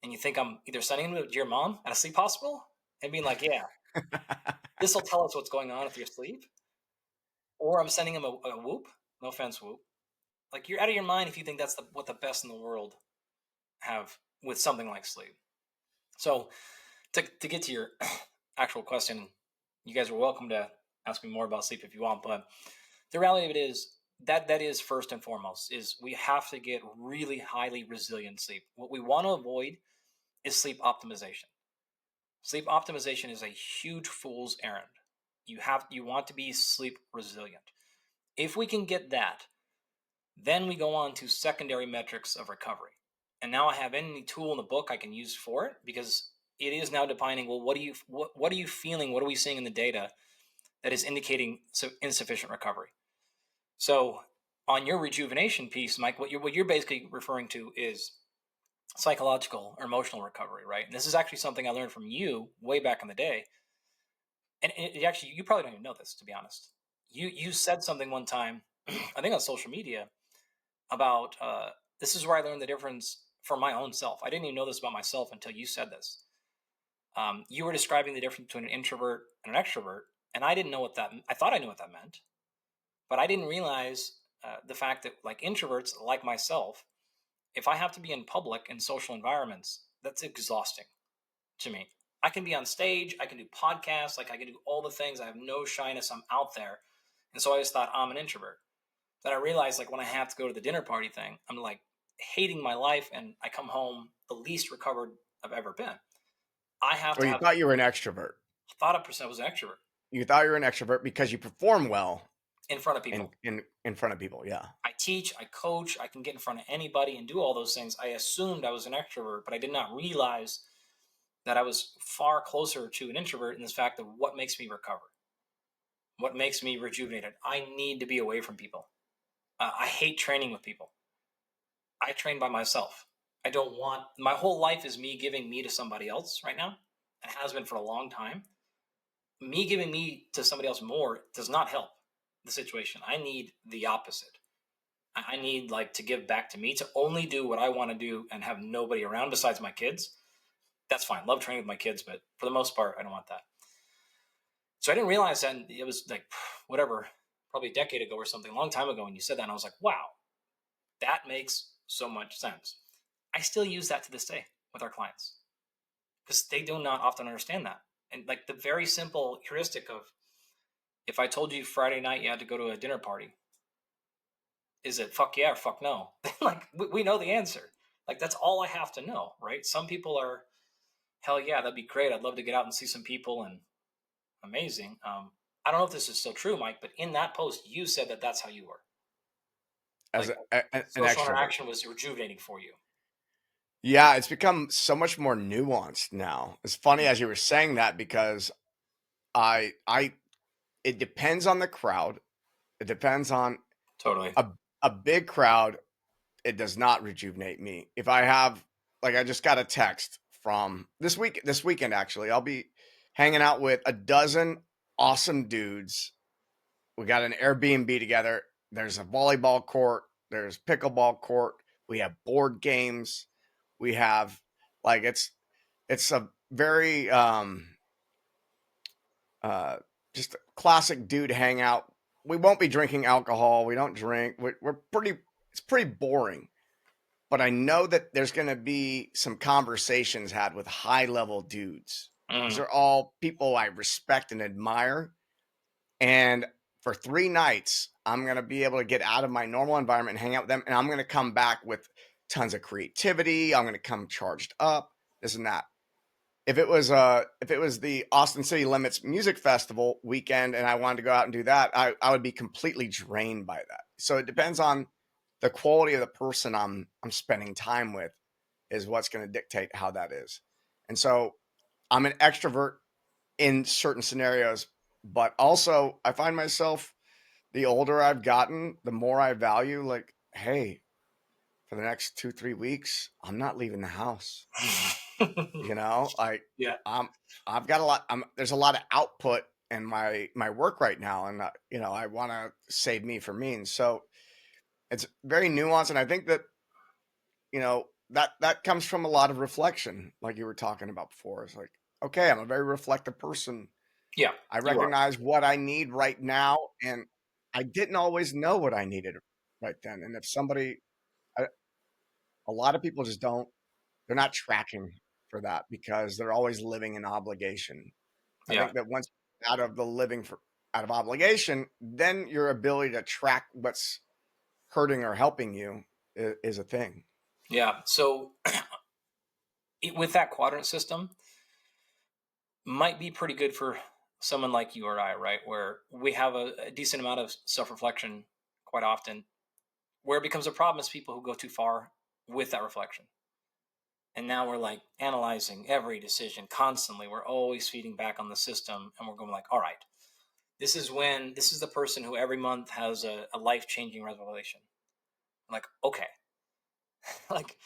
and you think I'm either sending him to your mom at a sleep hospital and being like, yeah, this will tell us what's going on with your sleep, or I'm sending him a Whoop. No offense, Whoop. Like you're out of your mind if you think that's what the best in the world have with something like sleep. So to get to your actual question, you guys are welcome to ask me more about sleep if you want, but the reality of it is that is first and foremost is we have to get really highly resilient sleep. What we want to avoid is sleep optimization. Sleep optimization is a huge fool's errand. You want to be sleep resilient. If we can get that, then we go on to secondary metrics of recovery. And now I have any tool in the book I can use for it because it is now defining, well, what are you feeling? What are we seeing in the data that is indicating insufficient recovery? So on your rejuvenation piece, Mike, what you're basically referring to is psychological or emotional recovery, right? And this is actually something I learned from you way back in the day. And it actually, you probably don't even know this, to be honest. You said something one time, I think on social media, about this is where I learned the difference for my own self. I didn't even know this about myself until you said this. You were describing the difference between an introvert and an extrovert, And I didn't know what that, I thought I knew what that meant, but I didn't realize the fact that like introverts like myself, if I have to be in public and social environments, that's exhausting to me. I can be on stage, I can do podcasts, like I can do all the things. I have no shyness, I'm out there. And so I just thought I'm an introvert. Then I realized like when I have to go to the dinner party thing, I'm like hating my life and I come home the least recovered I've ever been. I have Or to you have thought you were an extrovert. thought I was an extrovert You thought you were an extrovert because you perform well in front of people. in front of people. Yeah. I teach, I coach, I can get in front of anybody and do all those things. I assumed I was an extrovert, but I did not realize that I was far closer to an introvert in this fact of what makes me recover, what makes me rejuvenated. I need to be away from people. I hate training with people. I train by myself. I don't want, my whole life is me giving me to somebody else right now. It has been for a long time. Me giving me to somebody else more does not help the situation. I need the opposite. I need like to give back to me, to only do what I want to do and have nobody around besides my kids. That's fine. Love training with my kids, but for the most part, I don't want that. So I didn't realize that. It was like, whatever, probably a decade ago or something, a long time ago when you said that. And I was like, wow, that makes so much sense. I still use that to this day with our clients because they do not often understand that. And like the very simple heuristic of, if I told you Friday night you had to go to a dinner party, is it fuck yeah or fuck no? Like we know the answer. Like that's all I have to know, right? Some people are, hell yeah, that'd be great. I'd love to get out and see some people and amazing. I don't know if this is still true, Mike, but in that post, you said that that's how you were. As Like an social extrovert. interaction was rejuvenating for you. Yeah, it's become so much more nuanced now. It's funny as you were saying that because I it depends on the crowd. It depends on Totally. a big crowd. It does not rejuvenate me. If I have, like, I just got a text from this weekend, actually, I'll be hanging out with a dozen awesome dudes. We got an Airbnb together. There's a volleyball court. There's pickleball court. We have board games. We have like, it's a very, just a classic dude hangout. We won't be drinking alcohol. We don't drink. It's pretty boring. But I know that there's going to be some conversations had with high level dudes. These are all people I respect and admire. And for 3 nights, I'm going to be able to get out of my normal environment and hang out with them. And I'm going to come back with tons of creativity. I'm going to come charged up, this and that. If it was the Austin City Limits Music Festival weekend and I wanted to go out and do that, I would be completely drained by that. So it depends on the quality of the person I'm spending time with is what's going to dictate how that is. And so I'm an extrovert in certain scenarios, but also I find myself, the older I've gotten, the more I value like, hey, for the next 2-3 weeks, I'm not leaving the house. Yeah. I've got a lot. There's a lot of output in my work right now, and I want to save me for means. So it's very nuanced, and I think that that comes from a lot of reflection, like you were talking about before. It's like, okay, I'm a very reflective person. Yeah. I recognize what I need right now, and I didn't always know what I needed right then. And if a lot of people just don't. They're not tracking for that because they're always living in obligation. I think that once out of obligation, then your ability to track what's hurting or helping you is a thing. Yeah. So with that quadrant system, might be pretty good for someone like you or I, right? Where we have a decent amount of self-reflection quite often. Where it becomes a problem is people who go too far with that reflection. And now we're like analyzing every decision constantly. We're always feeding back on the system and we're going like, all right, this is the person who every month has a life-changing revelation. I'm like, okay, like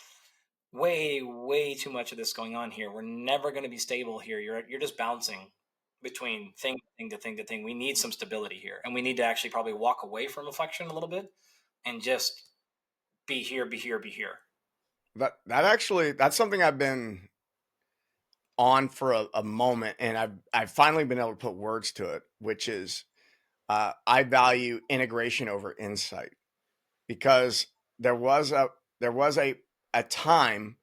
way, way too much of this going on here. We're never going to be stable here. You're just bouncing between thing to thing to thing. We need some stability here. And we need to actually probably walk away from reflection a little bit and just be here, be here, be here. That's something I've been on for a moment, and I've finally been able to put words to it, which is I value integration over insight, because there was a time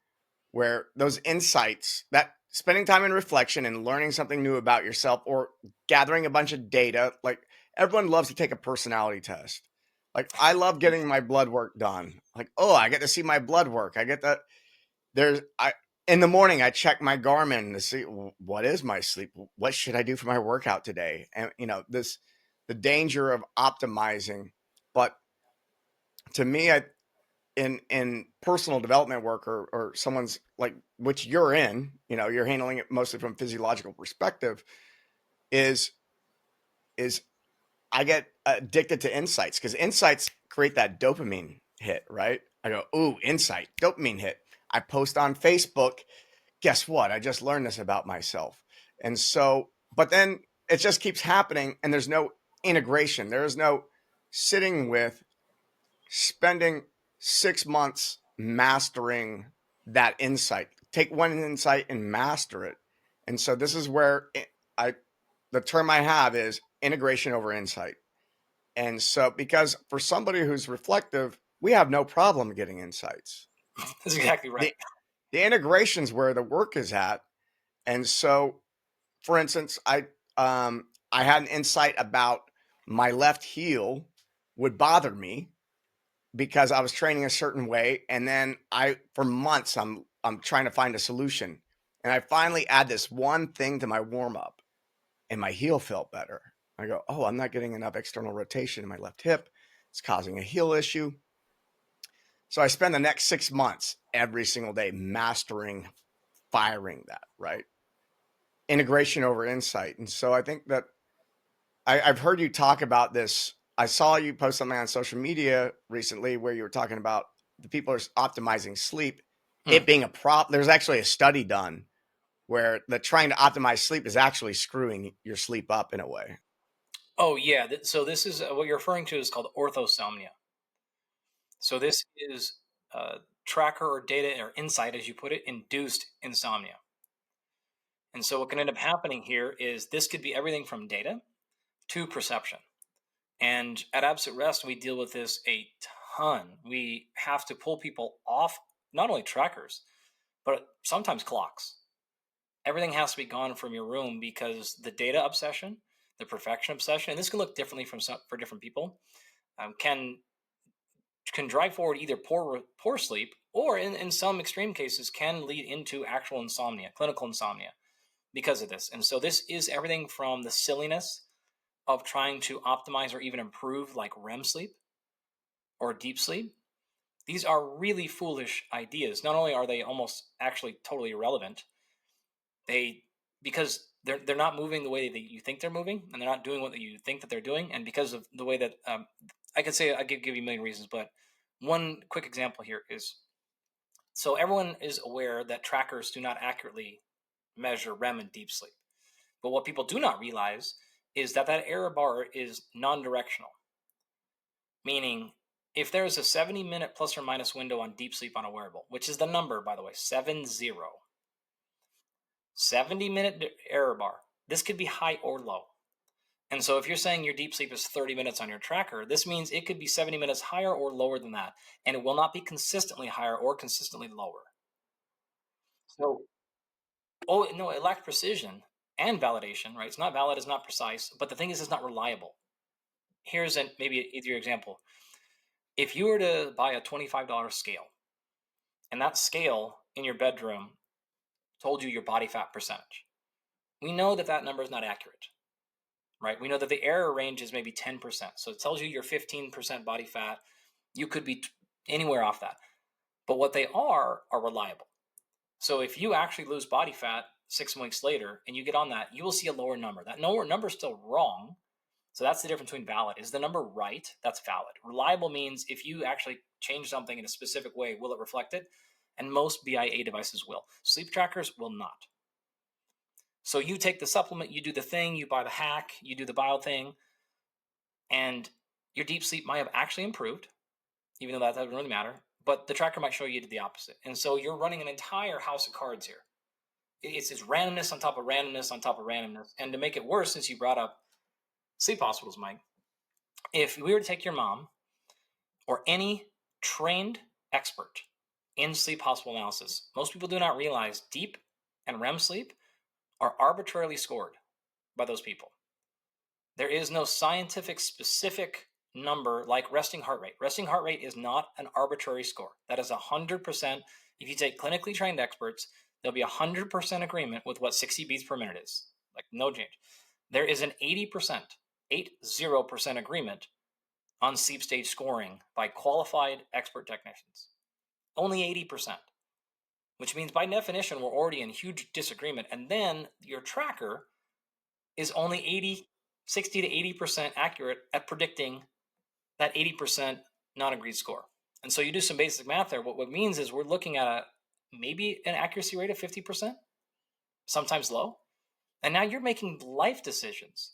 where those insights, that spending time in reflection and learning something new about yourself, or gathering a bunch of data, like everyone loves to take a personality test. Like I love getting my blood work done. Like, oh, I get to see my blood work. I get that. I in the morning I check my Garmin to see what is my sleep. What should I do for my workout today? And the danger of optimizing. But to me, in personal development work, or someone's like, which you're in, you're handling it mostly from a physiological perspective, is I get addicted to insights, because insights create that dopamine hit, right? I go, ooh, insight, dopamine hit. I post on Facebook, guess what? I just learned this about myself. And so, but then it just keeps happening, and there's no integration. There is no sitting with, spending 6 months mastering that insight. Take one insight and master it. And so this is where the term I have is integration over insight. And so, because for somebody who's reflective, we have no problem getting insights. That's exactly right. The integration's where the work is at. And so, for instance, I had an insight about my left heel would bother me because I was training a certain way, and then for months I'm trying to find a solution, and I finally add this one thing to my warm up, and my heel felt better. I go, oh, I'm not getting enough external rotation in my left hip. It's causing a heel issue. So I spend the next 6 months every single day mastering, firing that, right? Integration over insight. And so I think that I've heard you talk about this. I saw you post something on social media recently where you were talking about the people are optimizing sleep, it being a prop. There's actually a study done where the trying to optimize sleep is actually screwing your sleep up in a way. Oh yeah. So this is what you're referring to is called orthosomnia. So this is tracker or data or insight, as you put it, induced insomnia. And so what can end up happening here is this could be everything from data to perception. And at Absolute Rest, we deal with this a ton. We have to pull people off not only trackers, but sometimes clocks. Everything has to be gone from your room because the data obsession, the perfection obsession, and this can look differently for different people, can drive forward either poor sleep, or in some extreme cases can lead into actual insomnia, clinical insomnia, because of this. And so this is everything from the silliness of trying to optimize or even improve like REM sleep or deep sleep. These are really foolish ideas. Not only are they almost actually totally irrelevant, because they're not moving the way that you think they're moving, and they're not doing what you think that they're doing, and because of the way that I could say I could give you a million reasons, but one quick example here is, so everyone is aware that trackers do not accurately measure REM and deep sleep, but what people do not realize is that error bar is non-directional, meaning if there's a 70-minute plus or minus window on deep sleep on a wearable, which is the number, by the way, 70, 70-minute error bar, this could be high or low. And so if you're saying your deep sleep is 30 minutes on your tracker, this means it could be 70 minutes higher or lower than that, and it will not be consistently higher or consistently lower. So, oh no, it lacked precision and validation, right? It's not valid, it's not precise, but the thing is, it's not reliable. Here's maybe an easier example. If you were to buy a $25 scale, and that scale in your bedroom told you your body fat percentage, we know that number is not accurate, right? We know that the error range is maybe 10%. So it tells you you're 15% body fat. You could be anywhere off that. But what they are reliable. So if you actually lose body fat 6 weeks later and you get on that, you will see a lower number. That lower number is still wrong. So that's the difference between valid. Is the number right? That's valid. Reliable means if you actually change something in a specific way, will it reflect it? And most BIA devices will. Sleep trackers will not. So you take the supplement, you do the thing, you buy the hack, you do the bio thing, and your deep sleep might have actually improved, even though that doesn't really matter. But the tracker might show you to the opposite. And so you're running an entire house of cards here. It's randomness on top of randomness on top of randomness. And to make it worse, since you brought up sleep hospitals, Mike, if we were to take your mom or any trained expert in sleep hospital analysis, most people do not realize deep and REM sleep are arbitrarily scored by those people. There is no scientific specific number like resting heart rate. Resting heart rate is not an arbitrary score. That is 100%. If you take clinically trained experts, there'll be 100% agreement with what 60 beats per minute is. Like no change. There is an 80%, 80% agreement on sleep stage scoring by qualified expert technicians. Only 80%, which means by definition, we're already in huge disagreement. And then your tracker is only 60 to 80% accurate at predicting that 80% non-agreed score. And so you do some basic math there. What it means is we're looking at maybe an accuracy rate of 50%, sometimes low. And now you're making life decisions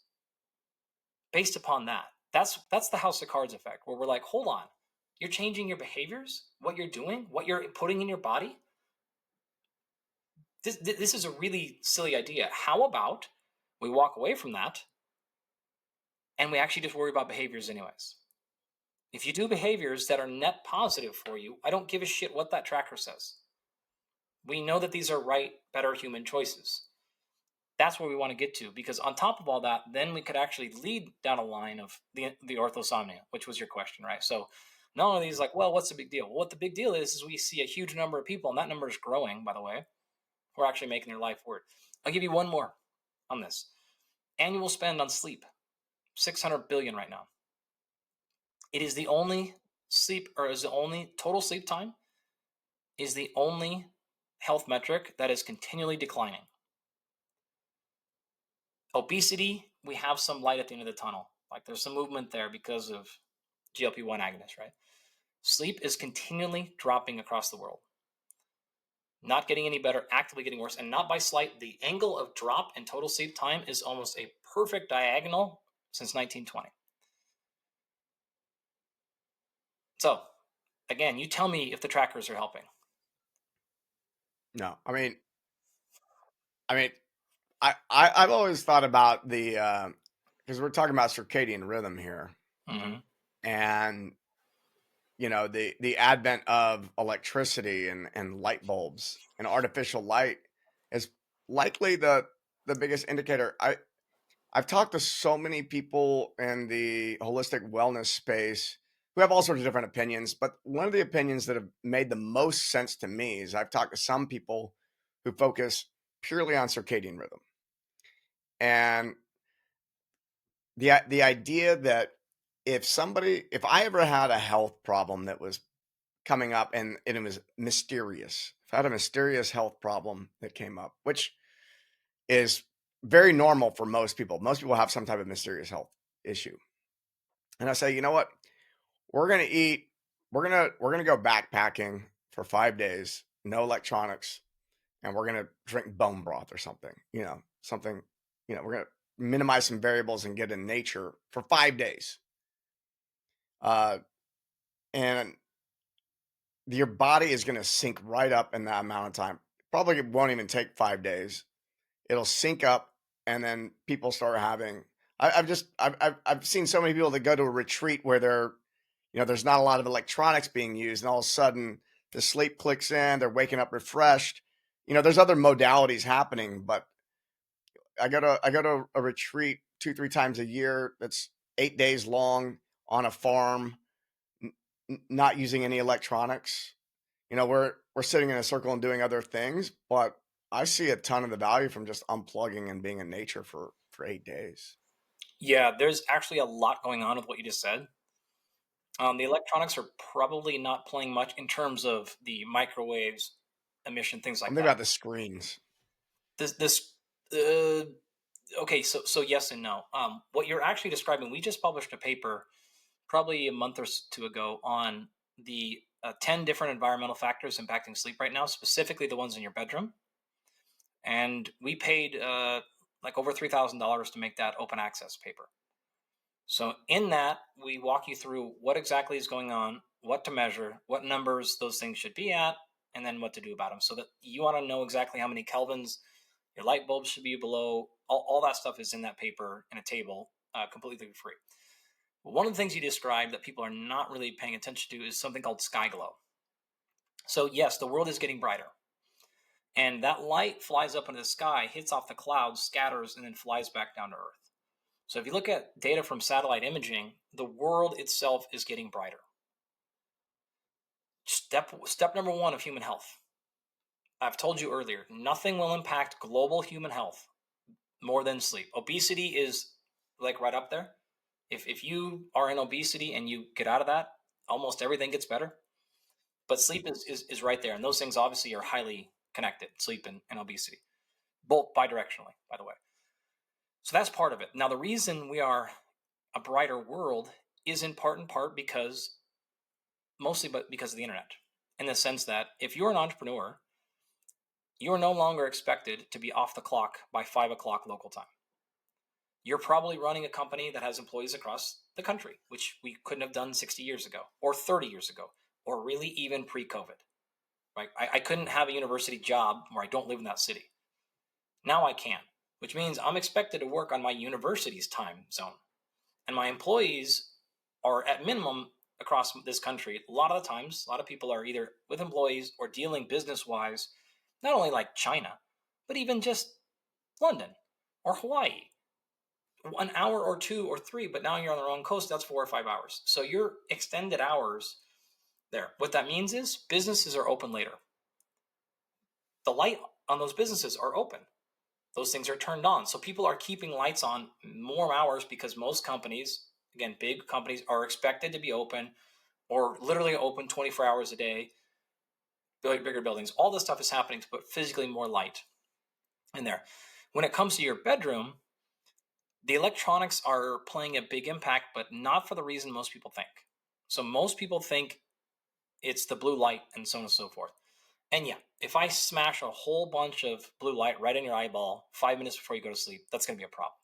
based upon that. That's the house of cards effect, where we're like, hold on, you're changing your behaviors, what you're doing, what you're putting in your body. This is a really silly idea. How about we walk away from that and we actually just worry about behaviors anyways? If you do behaviors that are net positive for you, I don't give a shit what that tracker says. We know that these are right, better human choices. That's where we want to get to, because on top of all that, then we could actually lead down a line of the orthosomnia, which was your question, right? So not only these like, well, what's the big deal? Well, what the big deal is we see a huge number of people, and that number is growing, by the way, who are actually making their life work. I'll give you one more on this. Annual spend on sleep, $600 billion right now. It is the only total sleep time is the only health metric that is continually declining. Obesity, we have some light at the end of the tunnel. Like there's some movement there because of GLP-1 agonists, right? Sleep is continually dropping across the world. Not getting any better, actively getting worse, and not by slight. The angle of drop in total sleep time is almost a perfect diagonal since 1920. So, again, you tell me if the trackers are helping. No, I mean, I've always thought about the because we're talking about circadian rhythm here, and you know the advent of electricity and light bulbs and artificial light is likely the biggest indicator. I've talked to so many people in the holistic wellness space who have all sorts of different opinions, but one of the opinions that have made the most sense to me is I've talked to some people who focus purely on circadian rhythm. And the idea that if I ever had a health problem that was coming up and it was mysterious, if I had a mysterious health problem that came up, which is very normal for most people have some type of mysterious health issue. And I say, you know what? We're going to go backpacking for 5 days, no electronics, and we're going to drink bone broth or something, we're going to minimize some variables and get in nature for 5 days. And your body is going to sync right up in that amount of time. Probably won't even take 5 days. It'll sync up, and then people start having. I've seen so many people that go to a retreat where there's not a lot of electronics being used, and all of a sudden the sleep clicks in. They're waking up refreshed. There's other modalities happening, but I go to a retreat 2-3 times a year. That's 8 days long on a farm, not using any electronics. We're sitting in a circle and doing other things, but I see a ton of the value from just unplugging and being in nature for 8 days. Yeah, there's actually a lot going on with what you just said. The electronics are probably not playing much in terms of the microwaves, emission, things like I'm that. thinking about the screens. Okay, so yes and no. What you're actually describing, we just published a paper probably a month or two ago on the 10 different environmental factors impacting sleep right now, specifically the ones in your bedroom. And we paid like over $3,000 to make that open access paper. So in that, we walk you through what exactly is going on, what to measure, what numbers those things should be at, and then what to do about them. So that you want to know exactly how many kelvins Your light bulbs should be below. All that stuff is in that paper in a table, completely free. But one of the things you described that people are not really paying attention to is something called sky glow. So yes, the world is getting brighter. And that light flies up into the sky, hits off the clouds, scatters, and then flies back down to Earth. So if you look at data from satellite imaging, the world itself is getting brighter. Step number one of human health. I've told you earlier, nothing will impact global human health more than sleep. Obesity is like right up there. If you are in obesity and you get out of that, almost everything gets better. But sleep is right there. And those things obviously are highly connected, sleep and obesity, both bidirectionally, by the way. So that's part of it. Now, the reason we are a brighter world is in part because, mostly but because of the internet, in the sense that if you're an entrepreneur, you're no longer expected to be off the clock by 5 o'clock local time. You're probably running a company that has employees across the country, which we couldn't have done 60 years ago or 30 years ago, or really even pre-COVID. Right? I couldn't have a university job where I don't live in that city. Now I can, which means I'm expected to work on my university's time zone. And my employees are at minimum across this country. A lot of the times, a lot of people are either with employees or dealing business-wise, not only like China, but even just London or Hawaii. 1 hour or 2 or 3, but now you're on the wrong coast, that's 4 or 5 hours. So your extended hours there. What that means is businesses are open later. The light on those businesses are open. Those things are turned on. So people are keeping lights on more hours because most companies, again, big companies, are expected to be open or literally open 24 hours a day, bigger buildings. All this stuff is happening to put physically more light in there. When it comes to your bedroom, the electronics are playing a big impact, but not for the reason most people think. So most people think it's the blue light and so on and so forth. And yeah, if I smash a whole bunch of blue light right in your eyeball 5 minutes before you go to sleep, that's going to be a problem.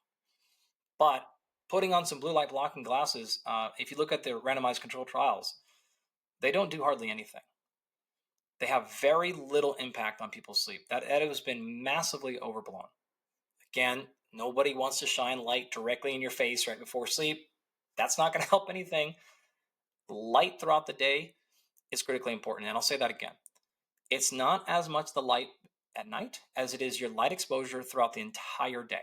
But putting on some blue light blocking glasses, if you look at the randomized controlled trials, they don't do hardly anything. They have very little impact on people's sleep. That has been massively overblown. Again, nobody wants to shine light directly in your face right before sleep. That's not going to help anything. Light throughout the day is critically important. And I'll say that again. It's not as much the light at night as it is your light exposure throughout the entire day.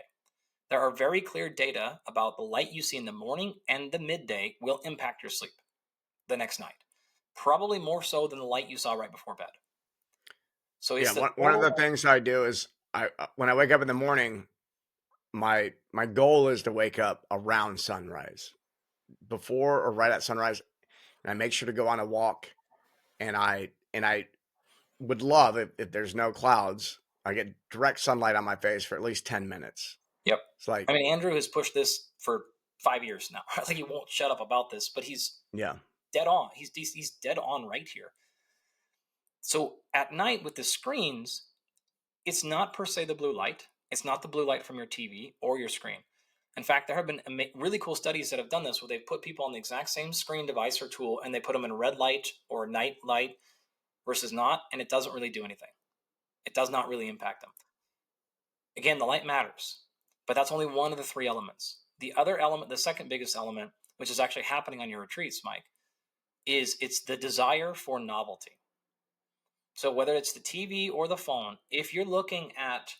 There are very clear data about the light you see in the morning and the midday will impact your sleep the next night. Probably more so than the light you saw right before bed. So it's one of the things I do is when I wake up in the morning, my goal is to wake up around sunrise, before or right at sunrise, and I make sure to go on a walk. And I would love if there's no clouds, I get direct sunlight on my face for at least 10 minutes. Yep. It's like, I mean, Andrew has pushed this for 5 years now. I think he won't shut up about this, but he's dead on. He's dead on right here. So at night with the screens, it's not per se the blue light. It's not the blue light from your TV or your screen. In fact, there have been really cool studies that have done this where they've put people on the exact same screen device or tool and they put them in red light or night light versus not, and it doesn't really do anything. It does not really impact them. Again, the light matters, but that's only one of the 3 elements. The other element, the second biggest element, which is actually happening on your retreats, Mike, is it's the desire for novelty. So whether it's the TV or the phone, if you're looking at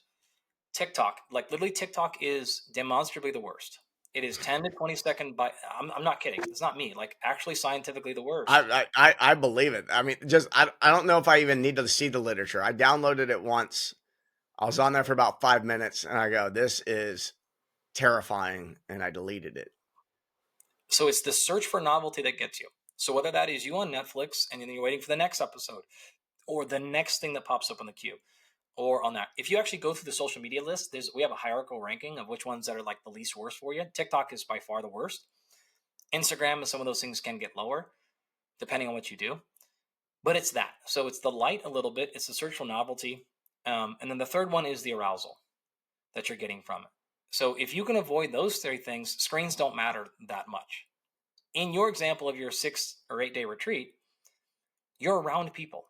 TikTok, like literally TikTok is demonstrably the worst. It is 10 to 20 second by, I'm not kidding. It's not me, like actually scientifically the worst. I believe it. I mean, just, I don't know if I even need to see the literature. I downloaded it once. I was on there for about 5 minutes and I go, this is terrifying. And I deleted it. So it's the search for novelty that gets you. So whether that is you on Netflix and then you're waiting for the next episode or the next thing that pops up on the queue or on that. If you actually go through the social media list, we have a hierarchical ranking of which ones that are like the least worst for you. TikTok is by far the worst. Instagram and some of those things can get lower depending on what you do. But it's that. So it's the light a little bit. It's the search for novelty. And then the third one is the arousal that you're getting from it. So if you can avoid those 3 things, screens don't matter that much. In your example of your 6 or 8 day retreat, you're around people.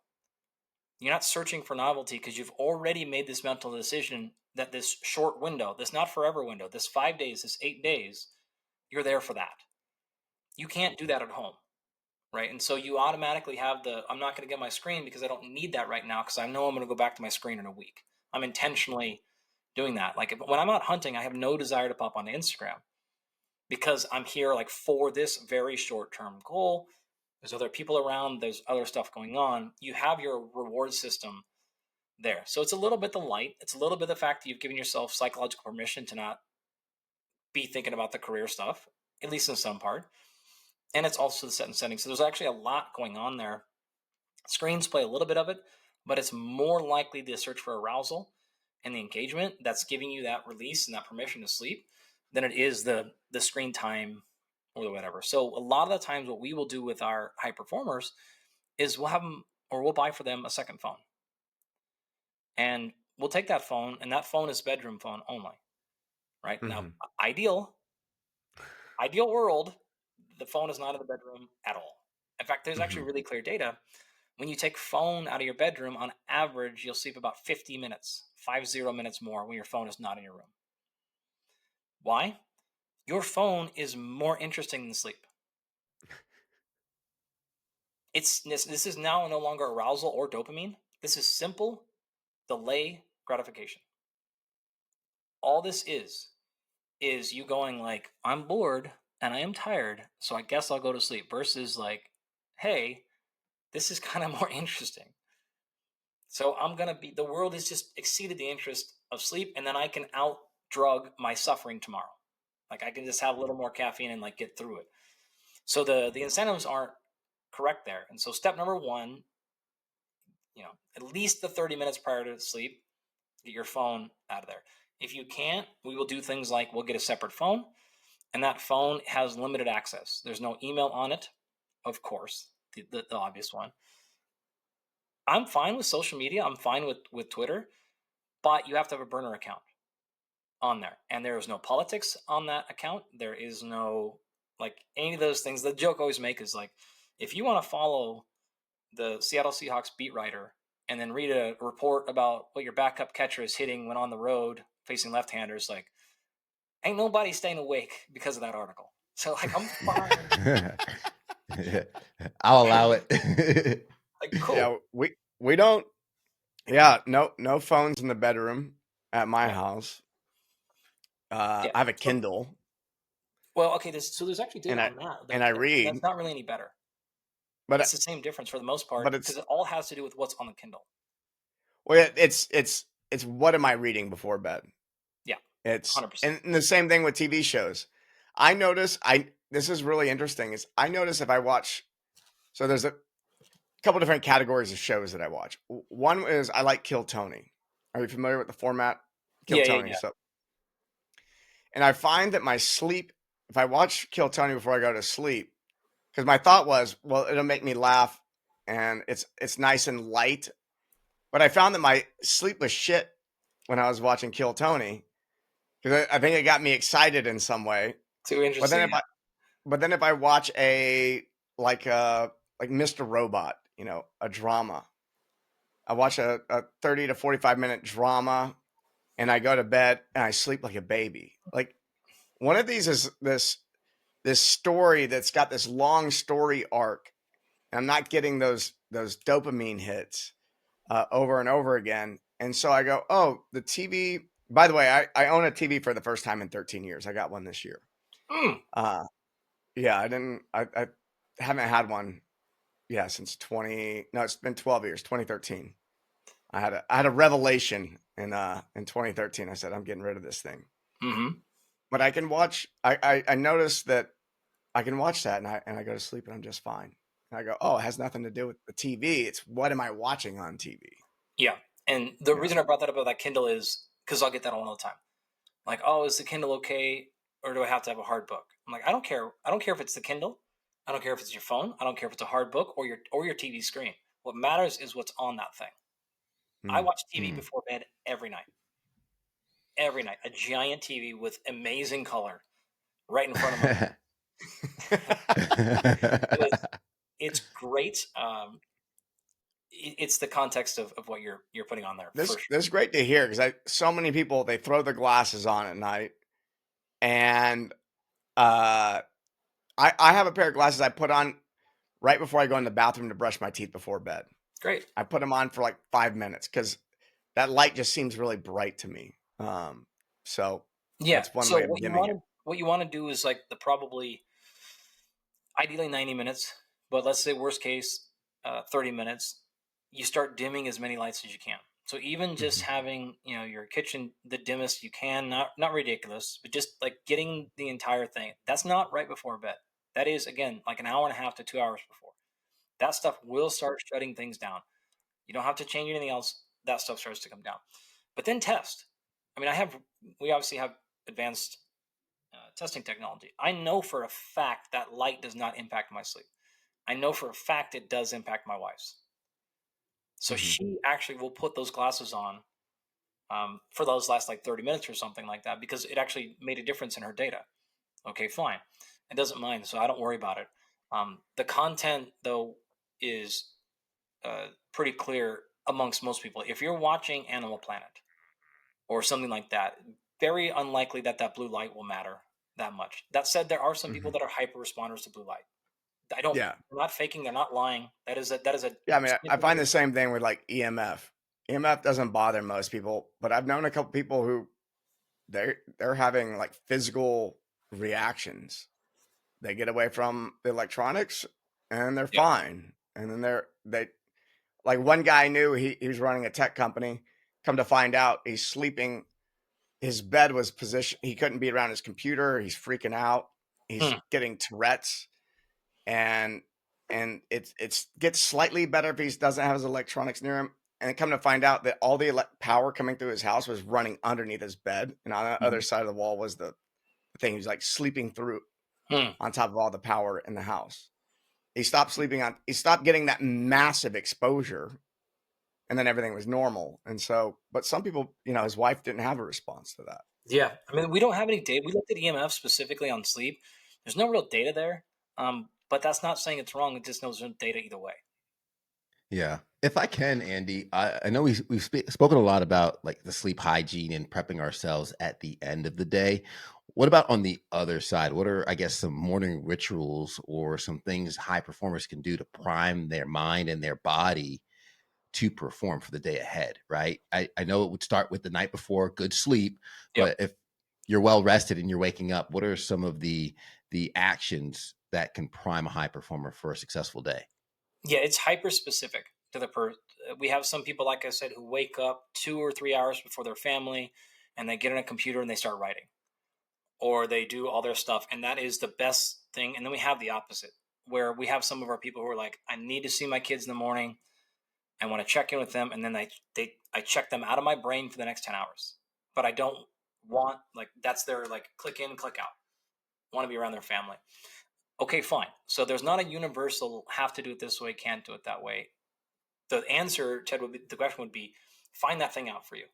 You're not searching for novelty because you've already made this mental decision that this short window, this not forever window, this 5 days, this 8 days, you're there for that. You can't do that at home, right? And so you automatically have I'm not going to get my screen because I don't need that right now because I know I'm going to go back to my screen in a week. I'm intentionally doing that. Like when I'm out hunting, I have no desire to pop onto Instagram because I'm here like for this very short-term goal. There's other people around, there's other stuff going on. You have your reward system there. So it's a little bit the light. It's a little bit the fact that you've given yourself psychological permission to not be thinking about the career stuff, at least in some part. And it's also the set and setting. So there's actually a lot going on there. Screens play a little bit of it, but it's more likely the search for arousal and the engagement that's giving you that release and that permission to sleep than it is the screen time or the whatever. So a lot of the times what we will do with our high performers is we'll have them or we'll buy for them a second phone. And we'll take that phone, and that phone is bedroom phone only, right? Mm-hmm. Now, ideal world, the phone is not in the bedroom at all. In fact, there's actually really clear data. When you take phone out of your bedroom, on average, you'll sleep about 50 minutes, 50 minutes more when your phone is not in your room. Why? Your phone is more interesting than sleep. This is now no longer arousal or dopamine. This is simple delay gratification. All this is you going like, I'm bored and I am tired, so I guess I'll go to sleep, versus like, hey, this is kind of more interesting. So the world has just exceeded the interest of sleep, and then I can out drug my suffering tomorrow. Like I can just have a little more caffeine and like get through it. So the incentives aren't correct there. And so step number one, at least the 30 minutes prior to sleep, get your phone out of there. If you can't, we will do things like we'll get a separate phone, and that phone has limited access. There's no email on it, of course, the obvious one. I'm fine with social media. I'm fine with Twitter, but you have to have a burner account on there. And there is no politics on that account. There is no, like, any of those things. The joke I always make is like, if you want to follow the Seattle Seahawks beat writer and then read a report about what your backup catcher is hitting when on the road facing left-handers, like, ain't nobody staying awake because of that article. So like, I'm fine. I'll allow it. Like, cool. Yeah, we don't. Yeah, no phones in the bedroom at my house. Yeah. I have a Kindle. Well, okay. There's actually data on that. And I read. That's not really any better. But it's the same difference for the most part, because it all has to do with what's on the Kindle. Well, it's what am I reading before bed? Yeah, it's 100%. And the same thing with TV shows. I notice this is really interesting. Is I notice if I watch, so there's a couple different categories of shows that I watch. One is I like Kill Tony. Are you familiar with the format? Kill Tony. Yeah. So, and I find that my sleep, if I watch Kill Tony before I go to sleep, because my thought was, well, it'll make me laugh, and it's nice and light. But I found that my sleep was shit when I was watching Kill Tony, because I think it got me excited in some way. Too interesting. But then if I watch like Mr. Robot, a drama, I watch a 30 to 45 minute drama, and I go to bed and I sleep like a baby. Like, one of these is this story that's got this long story arc, and I'm not getting those dopamine hits over and over again. And so I go, oh, the TV. By the way, I own a TV for the first time in 13 years. I got one this year. Yeah, I haven't had one. Yeah, since it's been 12 years, 2013. I had a revelation in 2013. I said, I'm getting rid of this thing. Mm-hmm. But I can watch. I noticed that I can watch that, and I go to sleep, and I'm just fine. And I go, oh, it has nothing to do with the TV. It's what am I watching on TV? Yeah, and the reason I brought that up about that Kindle is because I'll get that all the time. Like, oh, is the Kindle okay, or do I have to have a hard book? I'm like, I don't care. I don't care if it's the Kindle. I don't care if it's your phone. I don't care if it's a hard book or your TV screen. What matters is what's on that thing. I watch TV before bed every night. Every night, a giant TV with amazing color right in front of my it's great. it's the context of what you're putting on there. This For sure. this is great to hear because so many people, they throw the glasses on at night, and uh, I have a pair of glasses I put on right before I go in the bathroom to brush my teeth before bed. Great. I put them on for like 5 minutes because that light just seems really bright to me. So Yeah. that's one So way of dimming it. what you want to do is like the probably ideally 90 minutes, but let's say worst case 30 minutes. You start dimming as many lights as you can. So even just Mhm. having your kitchen the dimmest you can, not ridiculous, but just like getting the entire thing. That's not right before bed. That is again like an hour and a half to 2 hours before. That stuff will start shutting things down. You don't have to change anything else. That stuff starts to come down. But then test. I mean, we obviously have advanced testing technology. I know for a fact that light does not impact my sleep. I know for a fact it does impact my wife's. So Mhm. she actually will put those glasses on for those last like 30 minutes or something like that because it actually made a difference in her data. Okay, fine. It doesn't mind, so I don't worry about it. The content, though, is pretty clear amongst most people. If you're watching Animal Planet or something like that, very unlikely that that blue light will matter that much. That said, there are some people Mhm. that are hyper responders to blue light. I don't. Yeah. They're not faking. They're not lying. That is a Yeah. I mean, I find significant. the same thing with like EMF. EMF doesn't bother most people, but I've known a couple people who they're having like physical reactions. They get away from the electronics and they're Yeah. fine. And then they like one guy I knew, he was running a tech company. Come to find out, he's sleeping. His bed was positioned. He couldn't be around his computer. He's freaking out. He's Hmm. getting Tourette's, and it's gets slightly better if he doesn't have his electronics near him. And come to find out that all the power coming through his house was running underneath his bed, and on the other Mhm. side of the wall was the thing. He was like sleeping through Hmm. on top of all the power in the house. He stopped sleeping on. He stopped getting that massive exposure, and then everything was normal. And so, but some people, his wife didn't have a response to that. Yeah. I mean, we don't have any data. We looked at EMF specifically on sleep. There's no real data there. But that's not saying it's wrong. It just knows there's no data either way. Yeah. If I can, Andy, I know we've spoken a lot about like the sleep hygiene and prepping ourselves at the end of the day. What about on the other side? What are, I guess, some morning rituals or some things high performers can do to prime their mind and their body to perform for the day ahead, right? I know it would start with the night before, good sleep, Yep. but if you're well rested and you're waking up, what are some of the actions that can prime a high performer for a successful day? Yeah, it's hyper specific to the per. We have some people, like I said, who wake up 2 or 3 hours before their family, and they get on a computer and they start writing, or they do all their stuff, and that is the best thing. And then we have the opposite, where we have some of our people who are like, I need to see my kids in the morning. I want to check in with them, and then I check them out of my brain for the next 10 hours. But I don't want like that's their like click in, click out. Want to be around their family. Okay, fine. So there's not a universal have to do it this way, can't do it that way. The answer, Ted, would be the question would be find that thing out for you.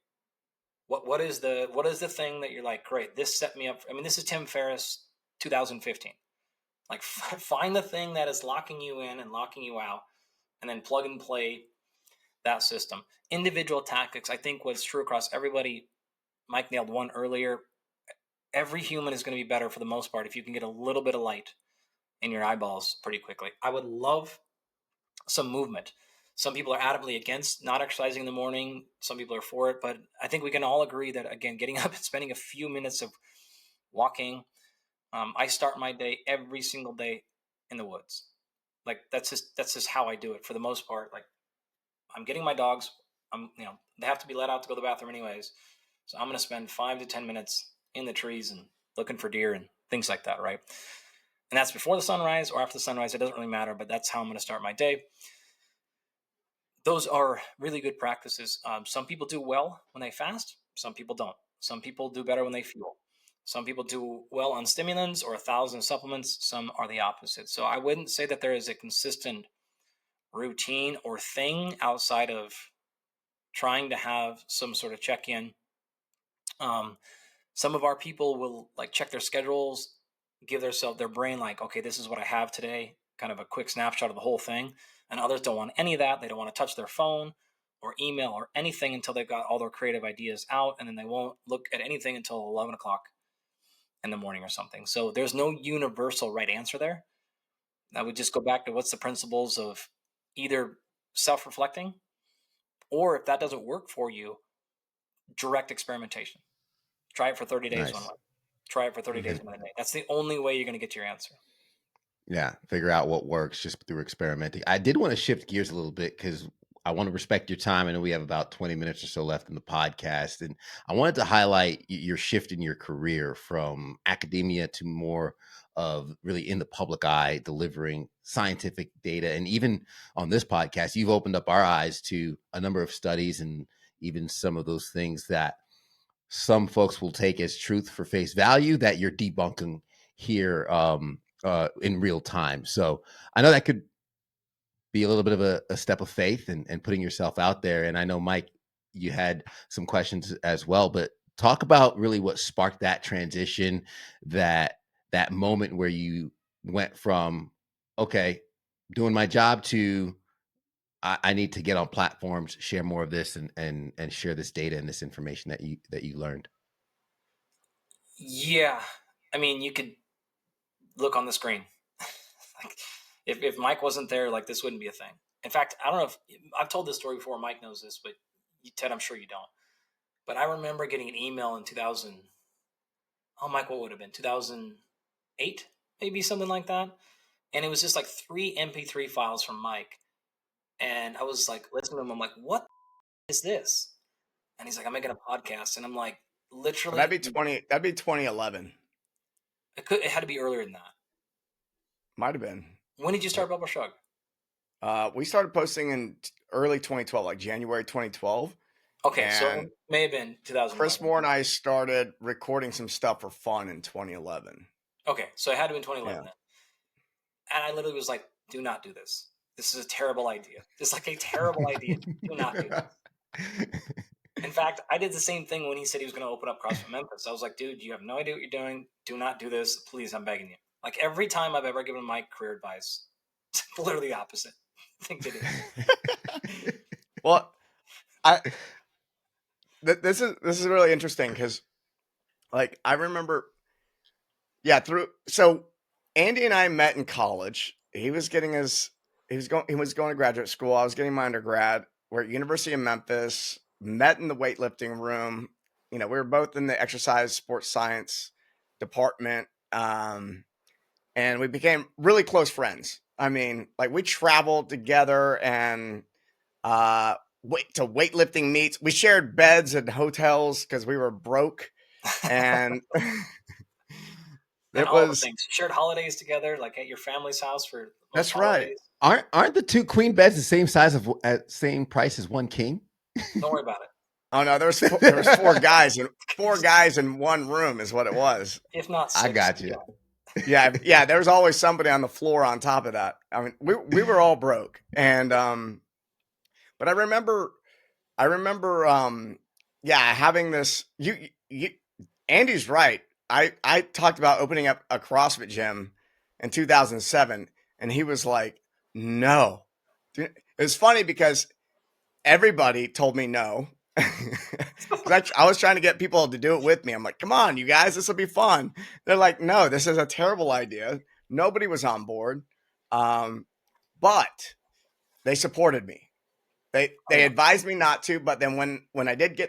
What is the thing that you're like, great, this set me up. I mean, this is Tim Ferriss 2015. Like find the thing that is locking you in and locking you out, and then plug and play that system. Individual tactics, I think what's true across everybody, Mike nailed one earlier. Every human is going to be better for the most part if you can get a little bit of light in your eyeballs pretty quickly. I would love some movement. Some people are adamantly against not exercising in the morning. Some people are for it, but I think we can all agree that again, getting up and spending a few minutes of walking. I start my day every single day in the woods. Like that's just how I do it for the most part. Like I'm getting my dogs. They have to be let out to go to the bathroom anyways. So I'm going to spend 5 to 10 minutes in the trees and looking for deer and things like that, right? And that's before the sunrise or after the sunrise. It doesn't really matter, but that's how I'm going to start my day. Those are really good practices. Some people do well when they fast. Some people don't. Some people do better when they fuel. Some people do well on stimulants or 1,000 supplements. Some are the opposite. So I wouldn't say that there is a consistent routine or thing outside of trying to have some sort of check-in. Um, some of our people will like check their schedules, give their brain like, okay, this is what I have today, kind of a quick snapshot of the whole thing. And others don't want any of that. They don't want to touch their phone or email or anything until they've got all their creative ideas out. And then they won't look at anything until 11 o'clock in the morning or something. So there's no universal right answer there. I would just go back to what's the principles of either self-reflecting, or if that doesn't work for you, direct experimentation. Try it for 30 days one way. Try it for 30 days another day. That's the only way you're going to get to your answer. Yeah, figure out what works just through experimenting. I did want to shift gears a little bit because I want to respect your time. I know we have about 20 minutes or so left in the podcast. And I wanted to highlight your shift in your career from academia to more of really in the public eye, delivering scientific data. And even on this podcast, you've opened up our eyes to a number of studies and even some of those things that some folks will take as truth for face value that you're debunking here in real time. So I know that could be a little bit of a step of faith and putting yourself out there. And I know, Mike, you had some questions as well, but talk about really what sparked that transition, that moment where you went from, okay, doing my job to I need to get on platforms, share more of this and share this data and this information that you learned. Yeah. I mean, you could look on the screen. Like, if Mike wasn't there, like, this wouldn't be a thing. In fact, I don't know if I've told this story before. Mike knows this, but Ted, I'm sure you don't. But I remember getting an email in 2000. Oh, Mike, what would have been 2008, maybe something like that. And it was just like 3 MP3 files from Mike. And I was like, listening to him. I'm like, what is this? And he's like, I'm making a podcast. And I'm like, literally. That'd be 2011. It had to be earlier than that. Might have been. When did you start Bubble Shrug? We started posting in early 2012, like January 2012. Okay, so it may have been 2011. Chris Moore and I started recording some stuff for fun in 2011. Okay, so it had to be in 2011 Yeah. then. And I literally was like, do not do this. This is a terrible idea. This is like a terrible idea. Do not do this. In fact, I did the same thing when he said he was going to open up CrossFit Memphis. I was like, dude, you have no idea what you're doing. Do not do this. Please, I'm begging you. Like, every time I've ever given Mike career advice, it's literally the opposite thing to do. Well, this is really interesting because, like, I remember, so Andy and I met in college. He was going to graduate school. I was getting my undergrad. We're at University of Memphis. Met in the weightlifting room. You know, we were both in the exercise sports science department, and we became really close friends. I mean, like, we traveled together and to weightlifting meets. We shared beds in hotels because we were broke, and and all the things. Shared holidays together, like at your family's house for that's holidays. Right. Aren't the 2 queen beds the same size same price as 1 king? Don't worry about it. Oh no, there's 4 guys and 4 guys in one room is what it was. If not 6. I got you. Yeah. There was always somebody on the floor on top of that. I mean, we were all broke, and but I remember having this. Andy's right. I talked about opening up a CrossFit gym in 2007, and he was like, "No." It was funny because everybody told me no. I was trying to get people to do it with me. I'm like, come on, you guys, this will be fun. They're like, no, this is a terrible idea. Nobody was on board. But they supported me. They advised me not to, but then when I did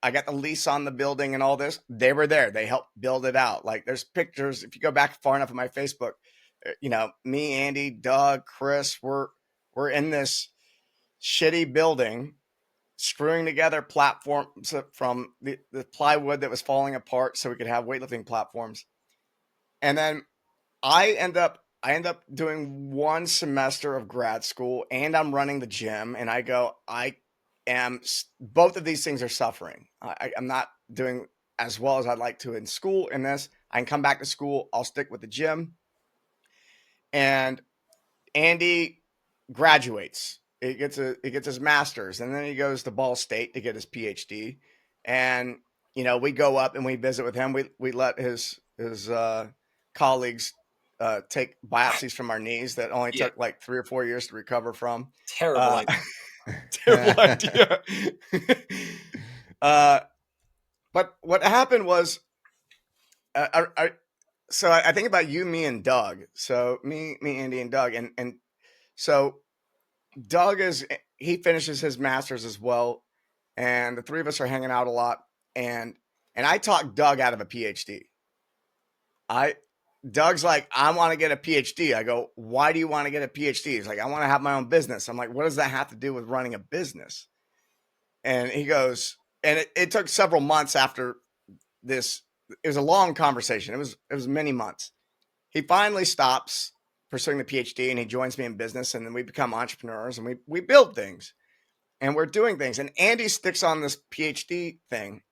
I got the lease on the building and all this, they were there. They helped build it out. Like, there's pictures. If you go back far enough on my Facebook, you know, me, Andy, Doug, Chris, we're in this shitty building, screwing together platforms from the plywood that was falling apart so we could have weightlifting platforms. And then I end up doing 1 semester of grad school, and I'm running the gym, and I go, both of these things are suffering. I'm not doing as well as I'd like to in school in this. I can come back to school. I'll stick with the gym. And Andy graduates. He gets his master's, and then he goes to Ball State to get his PhD. And, you know, we go up and we visit with him. We let his colleagues take biopsies from our knees that only Yeah. took like 3 or 4 years to recover from. Terrible Uh, idea. terrible idea. But what happened was, so I think about you, me, and Doug. So me, Andy, and Doug, and so Doug he finishes his master's as well, and the three of us are hanging out a lot. And I talked Doug out of a PhD. Doug's like, I want to get a PhD. I go, why do you want to get a PhD? He's like, I want to have my own business. I'm like, what does that have to do with running a business? And he goes, and it took several months after this. It was a long conversation. It was many months. He finally stops pursuing the PhD and he joins me in business, and then we become entrepreneurs and we build things and we're doing things. And Andy sticks on this PhD thing.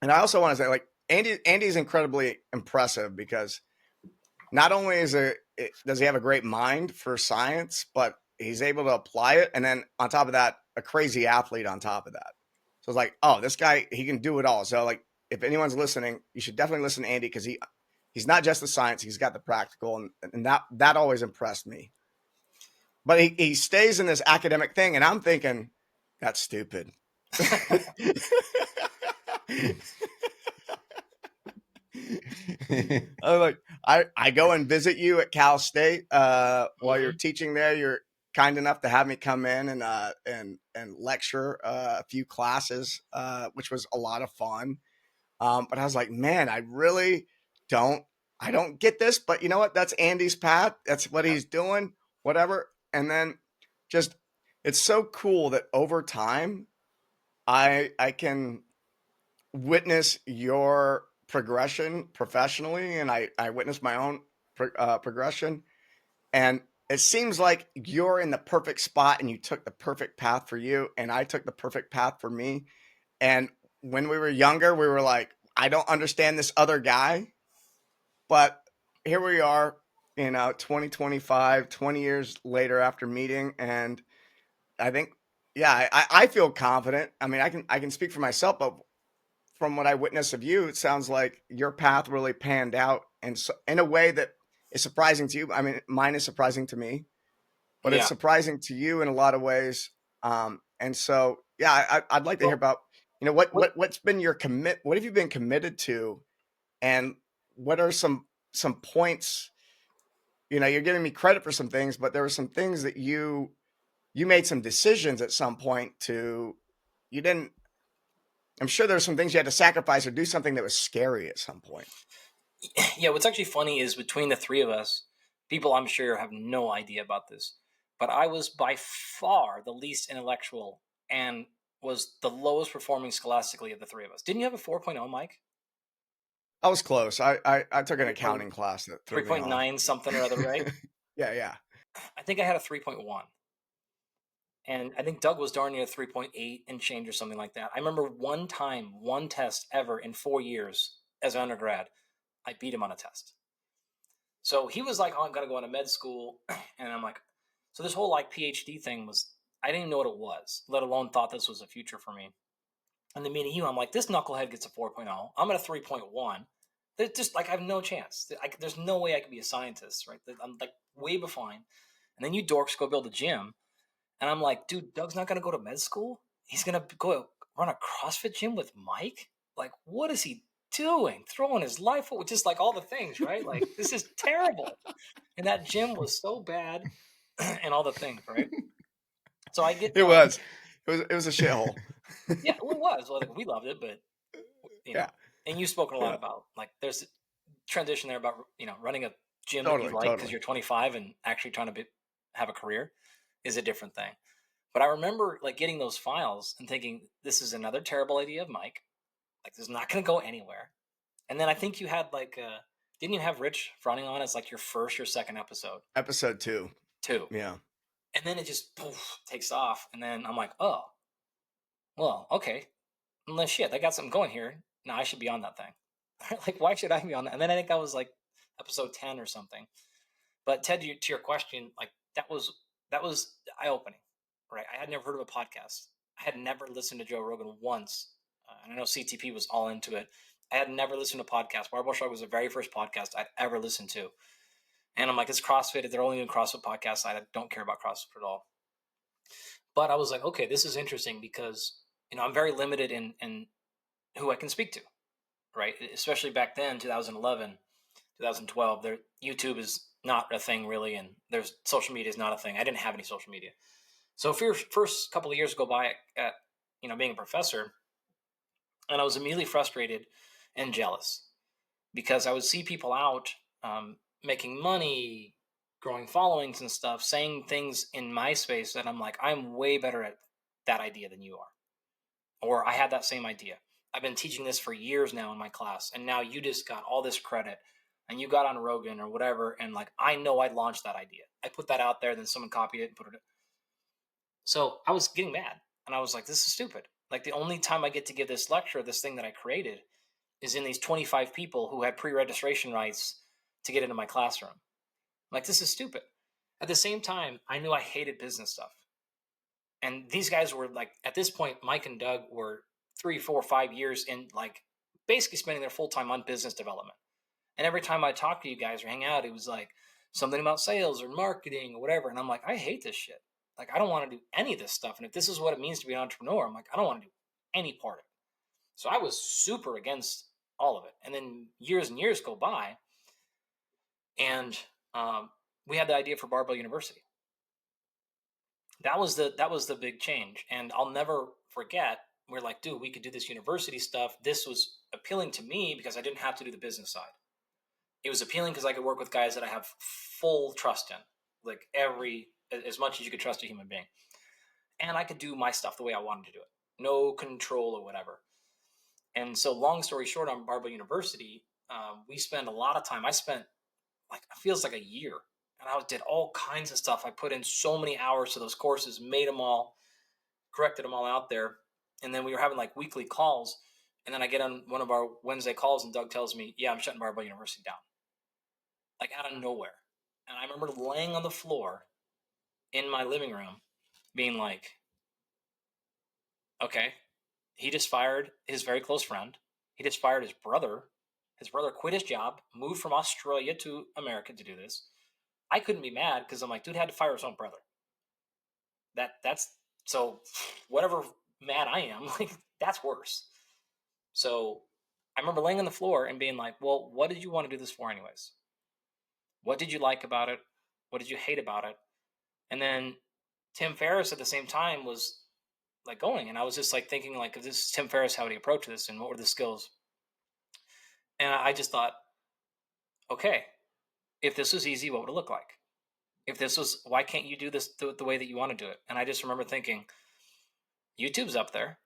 And I also want to say, like, Andy's incredibly impressive because not only does he have a great mind for science, but he's able to apply it. And then on top of that, a crazy athlete on top of that. So it's like, oh, this guy, he can do it all. So like, if anyone's listening, you should definitely listen to Andy because he's not just the science, he's got the practical, and that always impressed me. But he stays in this academic thing, and I'm thinking, that's stupid. I'm like, I go and visit you at Cal State while you're teaching there. You're kind enough to have me come in and lecture a few classes, which was a lot of fun. But I was like, man, I really don't get this. But you know what? That's Andy's path. That's what he's doing. Whatever. And then just it's so cool that over time, I can witness your progression professionally, and I witnessed my own progression, and it seems like you're in the perfect spot and you took the perfect path for you, and I took the perfect path for me. And when we were younger, we were like, I don't understand this other guy, but here we are, 2025, 20 years later after meeting, and I think, yeah, I feel confident. I mean, I can speak for myself, but from what I witnessed of you, it sounds like your path really panned out, and so, in a way that is surprising to you. I mean, mine is surprising to me, but it's Yeah. surprising to you in a lot of ways. And so, yeah, I'd like to hear Well, about, what's been your what have you been committed to, and what are some points? You're giving me credit for some things, but there were some things that you made some decisions at some point you didn't. I'm sure there's some things you had to sacrifice or do something that was scary at some point. Yeah, what's actually funny is between the three of us, people I'm sure have no idea about this, but I was by far the least intellectual and was the lowest performing scholastically of the three of us. Didn't you have a 4.0, Mike? I was close. I took an 3. accounting class that threw me off. 3.9 something or other, right? Yeah. I think I had a 3.1. And I think Doug was darn near 3.8 and change or something like that. I remember one test ever in 4 years as an undergrad, I beat him on a test. So he was like, oh, I'm going to go into med school. And I'm like, so this whole like PhD thing was, I didn't even know what it was, let alone thought this was a future for me. And then meeting you, I'm like, this knucklehead gets a 4.0. I'm at a 3.1. There's just like, I have no chance. There's no way I could be a scientist, right? I'm like way behind. And then you dorks go build a gym. And I'm like, dude, Doug's not going to go to med school. He's going to go run a CrossFit gym with Mike. Like, what is he doing? Throwing his life away, just like all the things, right? Like, this is terrible. And that gym was so bad and all the things, right? So I get It was a shithole. Yeah, well, it was. Well, like, we loved it, but Yeah. And you've spoken a lot about like there's a transition there about running a gym that you like because Totally. you're 25 and actually trying to have a career is a different thing. But I remember like getting those files and thinking this is another terrible idea of Mike. Like this is not going to go anywhere. And then I think you had like didn't you have Rich running on as like your first or second episode? Episode 2. 2. Yeah. And then it just takes off. And then I'm like, oh, well, okay. Unless shit, I got something going here. Now I should be on that thing. Like, why should I be on that? And then I think that was like episode 10 or something. But Ted, to your question, like that was eye opening, right? I had never heard of a podcast. I had never listened to Joe Rogan once, and I know CTP was all into it. I had never listened to a podcast. Barbell Shrugged was the very first podcast I'd ever listened to, And I'm like, it's CrossFit. They're only doing CrossFit podcasts. I don't care about CrossFit at all. But I was like, okay, this is interesting because, I'm very limited in who I can speak to, right? Especially back then, 2011, 2012, YouTube is not a thing really. And there's social media is not a thing. I didn't have any social media. So first couple of years go by at being a professor, and I was immediately frustrated and jealous because I would see people out making money, growing followings and stuff, saying things in my space that I'm like, I'm way better at that idea than you are. Or I had that same idea. I've been teaching this for years now in my class, and now you just got all this credit and you got on Rogan or whatever. And like, I know I launched that idea. I put that out there, then someone copied it and put it. So I was getting mad and I was like, this is stupid. Like the only time I get to give this lecture, this thing that I created, is in these 25 people who had pre-registration rights to get into my classroom. I'm like, this is stupid. At the same time, I knew I hated business stuff. And these guys were like, at this point, Mike and Doug were 3, 4, 5 years in, like, basically spending their full time on business development. And every time I talk to you guys or hang out, it was like something about sales or marketing or whatever. And I'm like, I hate this shit. Like, I don't want to do any of this stuff. And if this is what it means to be an entrepreneur, I'm like, I don't want to do any part of it. So I was super against all of it. And then years and years go by, and we had the idea for Barbell University. That was the big change. And I'll never forget, we're like, dude, we could do this university stuff. This was appealing to me because I didn't have to do the business side. It was appealing because I could work with guys that I have full trust in, like as much as you could trust a human being. And I could do my stuff the way I wanted to do it. No control or whatever. And so long story short, on Barbell University, we spent a lot of time. I spent, like, it feels like a year. And I did all kinds of stuff. I put in so many hours to those courses, made them all, corrected them all out there. And then we were having like weekly calls. And then I get on one of our Wednesday calls and Doug tells me, yeah, I'm shutting Barbell University down. Like out of nowhere. And I remember laying on the floor in my living room being like, okay, he just fired his very close friend. He just fired his brother. His brother quit his job, moved from Australia to America to do this. I couldn't be mad because I'm like, dude had to fire his own brother. That's so whatever mad I am, like that's worse. So I remember laying on the floor and being like, well, what did you want to do this for anyways? What did you like about it? What did you hate about it? And then Tim Ferriss at the same time was like going, and I was just like thinking, like, if this is Tim Ferriss, how would he approach this and what were the skills? And I just thought, okay, if this was easy, what would it look like? If this was, why can't you do this the way that you want to do it? And I just remember thinking, YouTube's up there.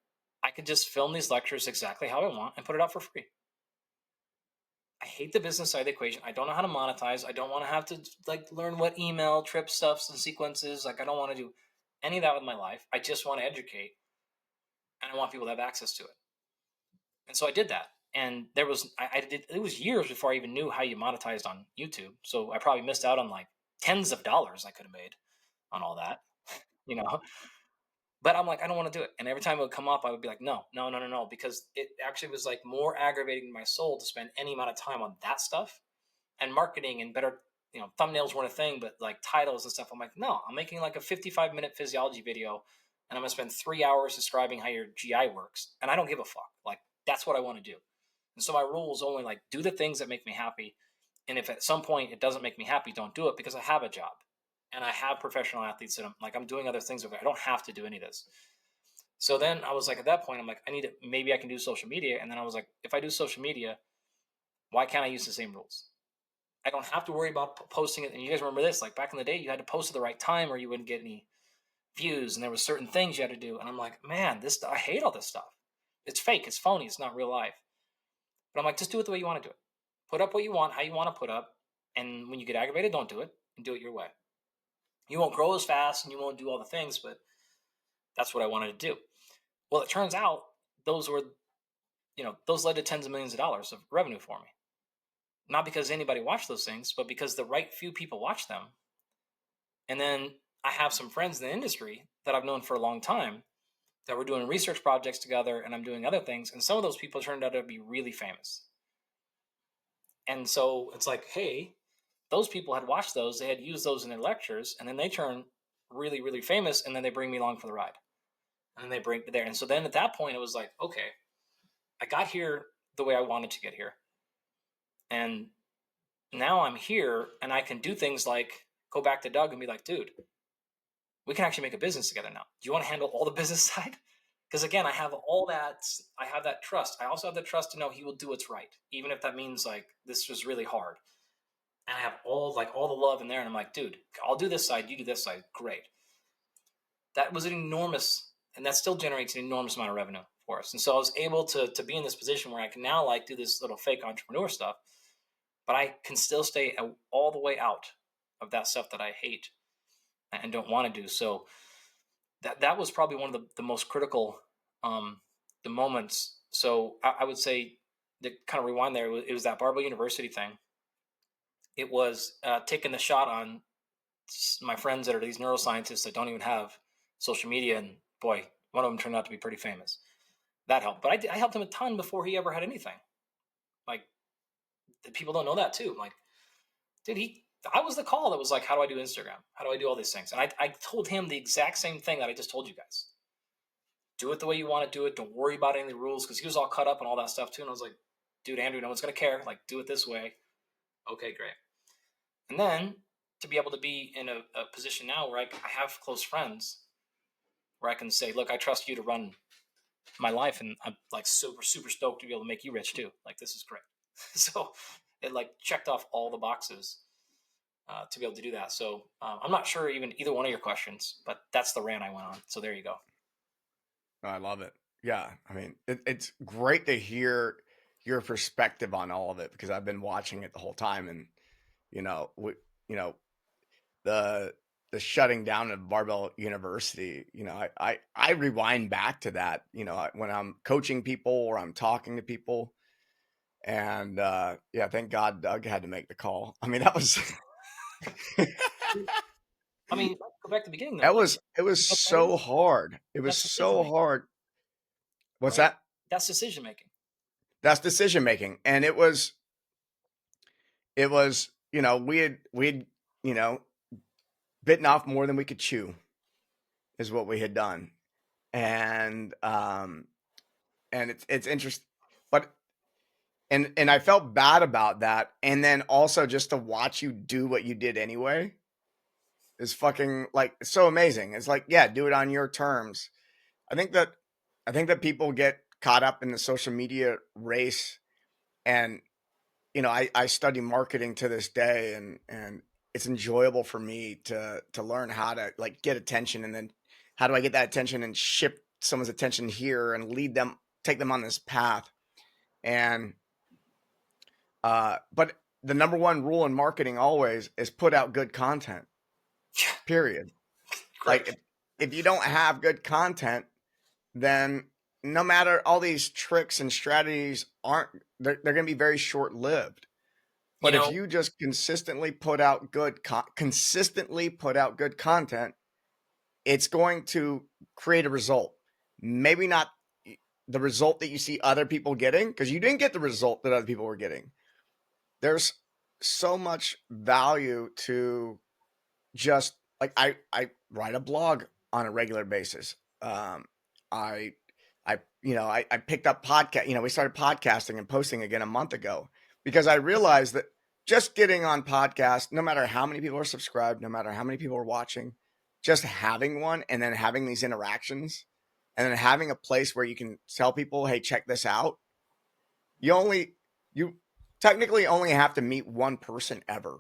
I could just film these lectures exactly how I want and put it out for free. I hate the business side of the equation. I don't know how to monetize. I don't want to have to like learn what email trip stuffs and sequences. Like I don't want to do any of that with my life. I just want to educate, and I want people to have access to it. And so I did that. And there was, I did, it was years before I even knew how you monetized on YouTube. So I probably missed out on like tens of dollars I could have made on all that, you know. But I'm like, I don't want to do it. And every time it would come up, I would be like, no, because it actually was like more aggravating to my soul to spend any amount of time on that stuff and marketing and better, thumbnails weren't a thing, but like titles and stuff. I'm like, no, I'm making like a 55-minute physiology video and I'm going to spend 3 hours describing how your GI works. And I don't give a fuck. Like, that's what I want to do. And so my rule is only like, do the things that make me happy. And if at some point it doesn't make me happy, don't do it because I have a job. And I have professional athletes that I'm doing other things with. I don't have to do any of this. So then I was like, at that point, I'm like, maybe I can do social media. And then I was like, if I do social media, why can't I use the same rules? I don't have to worry about posting it. And you guys remember this, like back in the day, you had to post at the right time or you wouldn't get any views. And there was certain things you had to do. And I'm like, man, I hate all this stuff. It's fake. It's phony. It's not real life. But I'm like, just do it the way you want to do it. Put up what you want, how you want to put up. And when you get aggravated, don't do it and do it your way. You won't grow as fast and you won't do all the things, but that's what I wanted to do. Well, it turns out those led to tens of millions of dollars of revenue for me. Not because anybody watched those things, but because the right few people watched them. And then I have some friends in the industry that I've known for a long time that we're doing research projects together and I'm doing other things. And some of those people turned out to be really famous. And so it's like, hey, those people had watched those, they had used those in their lectures, and then they turn really, really famous, and then they bring me along for the ride. And then they bring me there. And so then at that point, it was like, okay, I got here the way I wanted to get here. And now I'm here, and I can do things like go back to Doug and be like, dude, we can actually make a business together now. Do you want to handle all the business side? Because again, I have that trust. I also have the trust to know he will do what's right, even if that means like this was really hard. And I have all the love in there, and I'm like, dude, I'll do this side, you do this side, great. That was an enormous, and that still generates an enormous amount of revenue for us. And so I was able to be in this position where I can now like do this little fake entrepreneur stuff, but I can still stay all the way out of that stuff that I hate and don't want to do. So that was probably one of the most critical the moments. So I would say, to kind of rewind there, it was that Barbell University thing. It was taking the shot on my friends that are these neuroscientists that don't even have social media, and boy, one of them turned out to be pretty famous. That helped, but I helped him a ton before he ever had anything. Like, people don't know that too. Like, dude, I was the call that was like, how do I do Instagram? How do I do all these things? And I told him the exact same thing that I just told you guys. Do it the way you want to do it. Don't worry about any of the rules, because he was all cut up and all that stuff too. And I was like, dude, Andrew, no one's going to care. Like, do it this way. Okay, great. And then to be able to be in a position now where I have close friends where I can say, look, I trust you to run my life, and I'm like super, super stoked to be able to make you rich too. Like, this is great. So it like checked off all the boxes to be able to do that. So I'm not sure even either one of your questions, but that's the rant I went on. So there you go. I love it. Yeah. I mean, it's great to hear your perspective on all of it, because I've been watching it the whole time. And, the shutting down of Barbell University, I rewind back to that, when I'm coaching people or I'm talking to people. And yeah, thank God Doug had to make the call. I mean, that was I mean, go back to the beginning though. it was so hard. It was so hard. What's right? that? That's decision making. That's decision making. And it was, we had, bitten off more than we could chew, is what we had done. And it's interesting, but and I felt bad about that. And then also just to watch you do what you did anyway is fucking like, it's so amazing. It's like, yeah, do it on your terms. I think that people get caught up in the social media race. And I study marketing to this day, and it's enjoyable for me to learn how to like get attention, and then how do I get that attention and shift someone's attention here and take them on this path. And but the number one rule in marketing always is put out good content. Period. Great. Like, if you don't have good content, then no matter all these tricks and strategies they're going to be very short lived. But if you just consistently put out good content, it's going to create a result. Maybe not the result that you see other people getting, because you didn't get the result that other people were getting. There's so much value to just like, I write a blog on a regular basis. I picked up podcast. We started podcasting and posting again a month ago, because I realized that just getting on podcast, no matter how many people are subscribed, no matter how many people are watching, just having one and then having these interactions and then having a place where you can tell people, hey, check this out. You technically only have to meet one person ever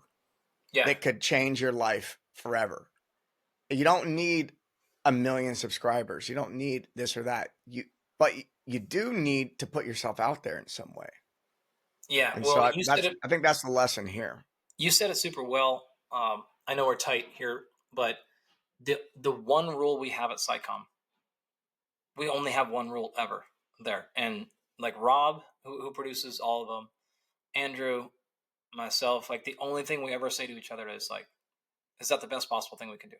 that could change your life forever. You don't need 1 million subscribers. You don't need this or that. But you do need to put yourself out there in some way. Yeah. And well, so I think that's the lesson here. You said it super well. I know we're tight here, but the one rule we have at SciComm, we only have one rule ever there. And like Rob, who produces all of them, Andrew, myself, like the only thing we ever say to each other is like, is that the best possible thing we can do?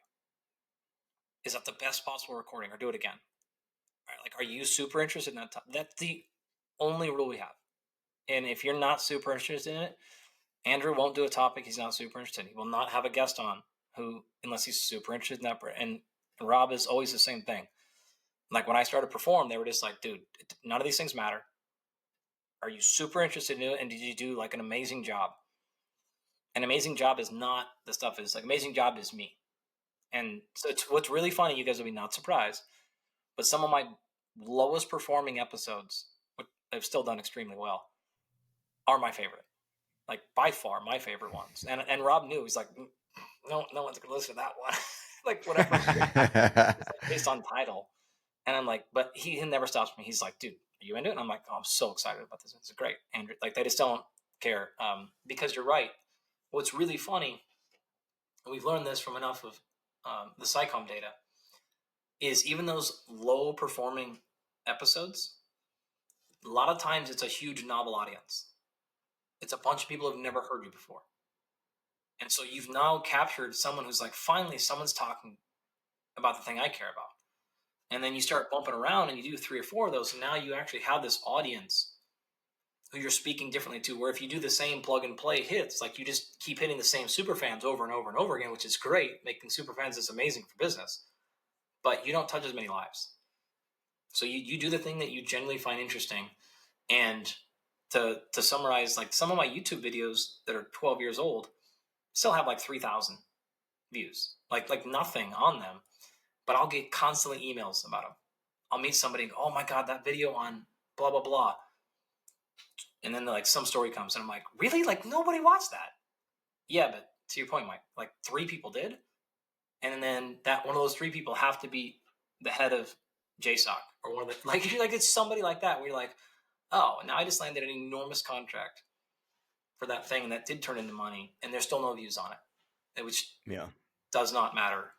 Is that the best possible recording, or do it again? All right, like, are you super interested in that? That's the only rule we have. And if you're not super interested in it, Andrew won't do a topic he's not super interested in. He will not have a guest on unless he's super interested in that. And Rob is always the same thing. Like when I started Perform, they were just like, dude, none of these things matter. Are you super interested in it? And did you do like an amazing job? An amazing job is not the stuff is like amazing job is me. And so it's what's really funny. You guys will be not surprised, but some of my lowest performing episodes, which I've still done extremely well, are my favorite. Like by far my favorite ones. And Rob knew. He's like, no one's gonna listen to that one. Like whatever. It's like based on title. And I'm like, but he never stops me. He's like, dude, are you into it? And I'm like, oh, I'm so excited about this. It's great. Andrew, like they just don't care. Because you're right. What's really funny, and we've learned this from enough of the SciComm data, is even those low performing episodes, a lot of times it's a huge novel audience. It's a bunch of people who've never heard you before. And so you've now captured someone who's like, finally, someone's talking about the thing I care about. And then you start bumping around and you do 3 or 4 of those. And now you actually have this audience who you're speaking differently to, where if you do the same plug and play hits, like you just keep hitting the same super fans over and over and over again, which is great. Making super fans is amazing for business, but you don't touch as many lives. So you do the thing that you genuinely find interesting. And to summarize, like some of my YouTube videos that are 12 years old still have like 3,000 views, like nothing on them, but I'll get constantly emails about them. I'll meet somebody and go, oh my God, that video on blah, blah, blah. And then like some story comes and I'm like, really? Like nobody watched that. Yeah, but to your point, Mike, like 3 people did. And then that one of those 3 people have to be the head of JSOC or one of the, like it's somebody like that where you're like, oh, now I just landed an enormous contract for that thing that did turn into money and there's still no views on it, which does not matter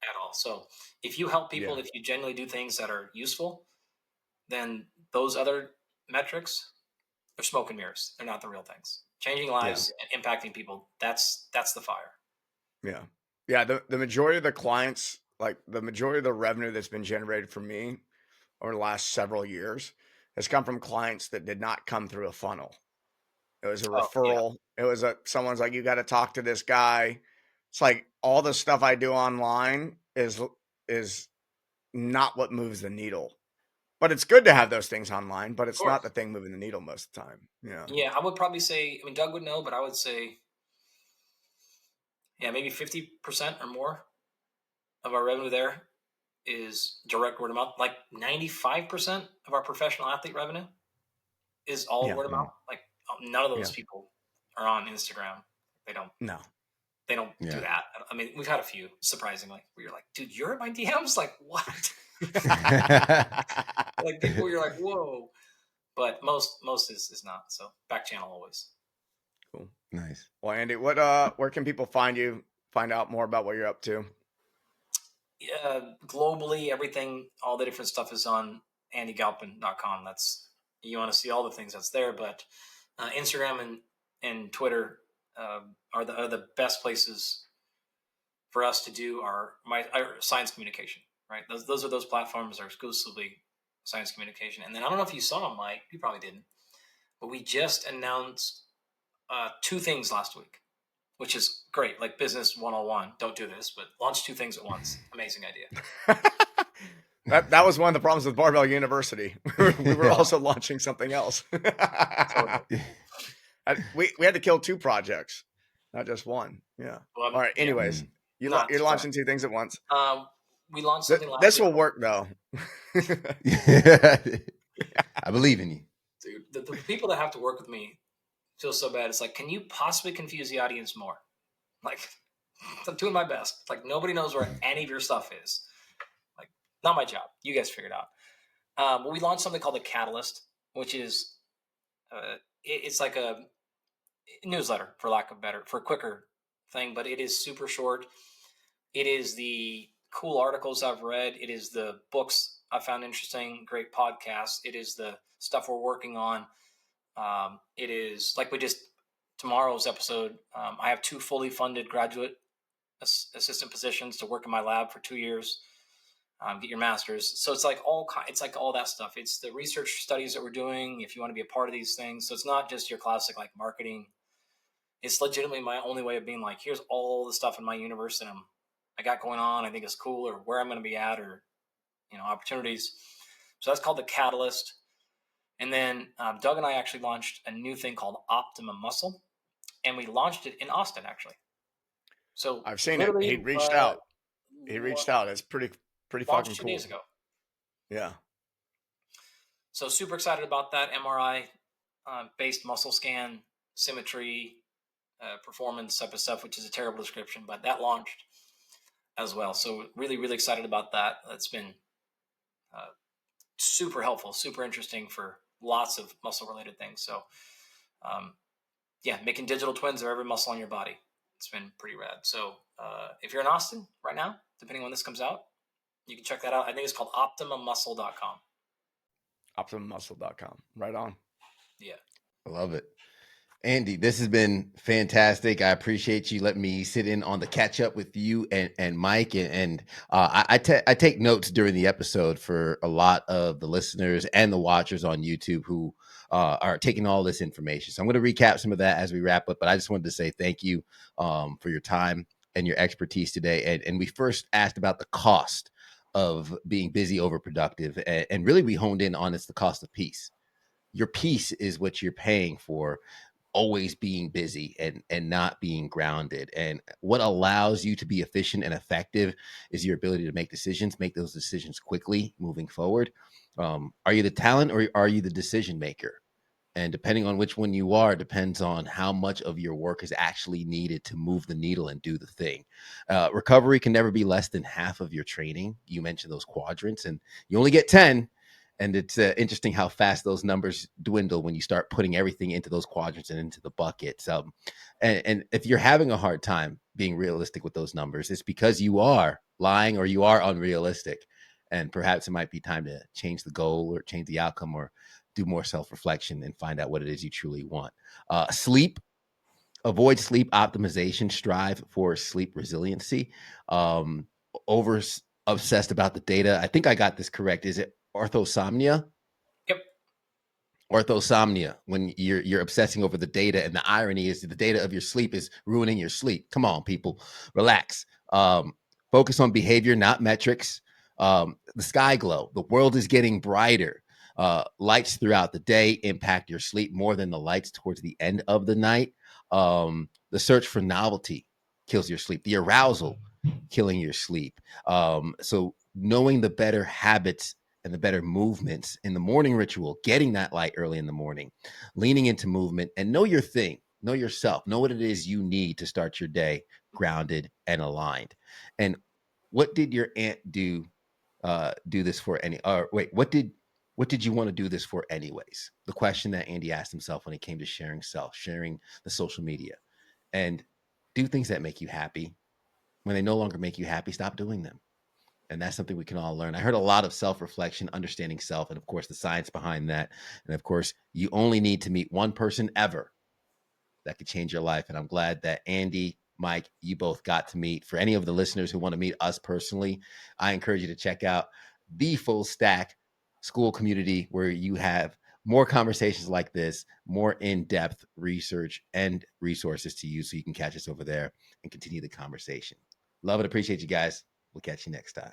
at all. So if you help people, if you genuinely do things that are useful, then those other metrics are smoke and mirrors. They're not the real things. Changing lives and impacting people, that's the fire. Yeah. Yeah. The majority of the clients, like the majority of the revenue that's been generated for me over the last several years has come from clients that did not come through a funnel. It was a referral. It was someone's like, you got to talk to this guy. It's like all the stuff I do online is not what moves the needle, but it's good to have those things online, but it's not the thing moving the needle most of the time. Yeah. Yeah. I would probably say, I mean, Doug would know, but I would say, maybe 50% or more of our revenue there is direct word of mouth. Like 95% of our professional athlete revenue is all word of mouth. Like none of those people are on Instagram. They don't do that. I mean, we've had a few, surprisingly, where you're like, dude, you're in my DMs? Like, what? Like people, you're like, whoa. But most is not. So back channel always. Cool. Nice. Well, Andy, where can people find you, find out more about what you're up to? Globally, everything, all the different stuff is on andygalpin.com. You want to see all the things that's there, but Instagram and Twitter are the best places for us to do our science communication, right? Those are those platforms are exclusively science communication. And then I don't know if you saw them, Mike, you probably didn't, but we just announced 2 things last week, which is great. Like business 101. Don't do this, but launch 2 things at once. Amazing idea. That was one of the problems with Barbell University. We were also launching something else. We had to kill 2 projects, not just one. Yeah. Well, all right. Anyways, you're launching 2 things at once. We launched something last This will work though. I believe in you. Dude, the people that have to work with me feel so bad. It's like, can you possibly confuse the audience more? Like, I'm doing my best. Like, nobody knows where any of your stuff is. Like, not my job. You guys figure it out. But we launched something called the Catalyst, which is it's like a newsletter, for a quicker thing, but it is super short. It is the cool articles I've read. It is the books I found interesting, great podcasts. It is the stuff we're working on. It is like tomorrow's episode. I have 2 fully funded graduate assistant positions to work in my lab for 2 years. Get your master's. So it's like all that stuff. It's the research studies that we're doing. If you want to be a part of these things, so it's not just your classic like marketing it's legitimately my only way of being like, here's all the stuff in my universe and I got going on. I think it's cool, or where I'm going to be at, or opportunities. So that's called the Catalyst. And then Doug and I actually launched a new thing called Optimum Muscle, and we launched it in Austin actually. So I've seen it. literally, He reached out. He reached out. It's pretty fucking launched 2 cool. days ago. Yeah. So super excited about that MRI based muscle scan, symmetry, performance type of stuff, which is a terrible description, but that launched as well. So really, really excited about that. That's been super helpful, super interesting for lots of muscle related things. So making digital twins of every muscle on your body. It's been pretty rad. So if you're in Austin right now, depending on when this comes out, you can check that out. I think it's called OptimumMuscle.com. OptimumMuscle.com. Right on. Yeah. I love it. Andy, this has been fantastic. I appreciate you letting me sit in on the catch up with you and Mike. And I take notes during the episode for a lot of the listeners and the watchers on YouTube who are taking all this information. So I'm going to recap some of that as we wrap up. But I just wanted to say thank you for your time and your expertise today. And we first asked about the cost of being busy over productive. And really, we honed in on it's the cost of peace. Your peace is what you're paying for always being busy and not being grounded. And what allows you to be efficient and effective is your ability to make those decisions quickly moving forward. Are you the talent or are you the decision maker? And depending on which one you are, depends on how much of your work is actually needed to move the needle and do the thing. Recovery can never be less than half of your training. You mentioned those quadrants, and you only get 10. And it's interesting how fast those numbers dwindle when you start putting everything into those quadrants and into the buckets. And if you're having a hard time being realistic with those numbers, it's because you are lying or you are unrealistic. And perhaps it might be time to change the goal or change the outcome or do more self-reflection and find out what it is you truly want. Sleep. Avoid sleep optimization. Strive for sleep resiliency. Over obsessed about the data. I think I got this correct. Is it orthosomnia? Yep. Orthosomnia, when you're obsessing over the data, and the irony is the data of your sleep is ruining your sleep. Come on, people, relax. Focus on behavior, not metrics. The sky glow. The world is getting brighter. Lights throughout the day impact your sleep more than the lights towards the end of the night. The search for novelty kills your sleep. The arousal killing your sleep. So knowing the better habits and the better movements in the morning ritual, getting that light early in the morning, leaning into movement, and know your thing, know yourself, know what it is you need to start your day grounded and aligned. And what did your aunt do this for what did you want to do this for anyways? The question that Andy asked himself when it came to sharing the social media. And do things that make you happy. When they no longer make you happy, stop doing them. And that's something we can all learn. I heard a lot of self-reflection, understanding self, and of course the science behind that. And of course, you only need to meet one person ever that could change your life. And I'm glad that Andy, Mike, you both got to meet. For any of the listeners who want to meet us personally, I encourage you to check out the Full Stack School community, where you have more conversations like this, more in-depth research and resources to use, so you can catch us over there and continue the conversation. Love and appreciate you guys. We'll catch you next time.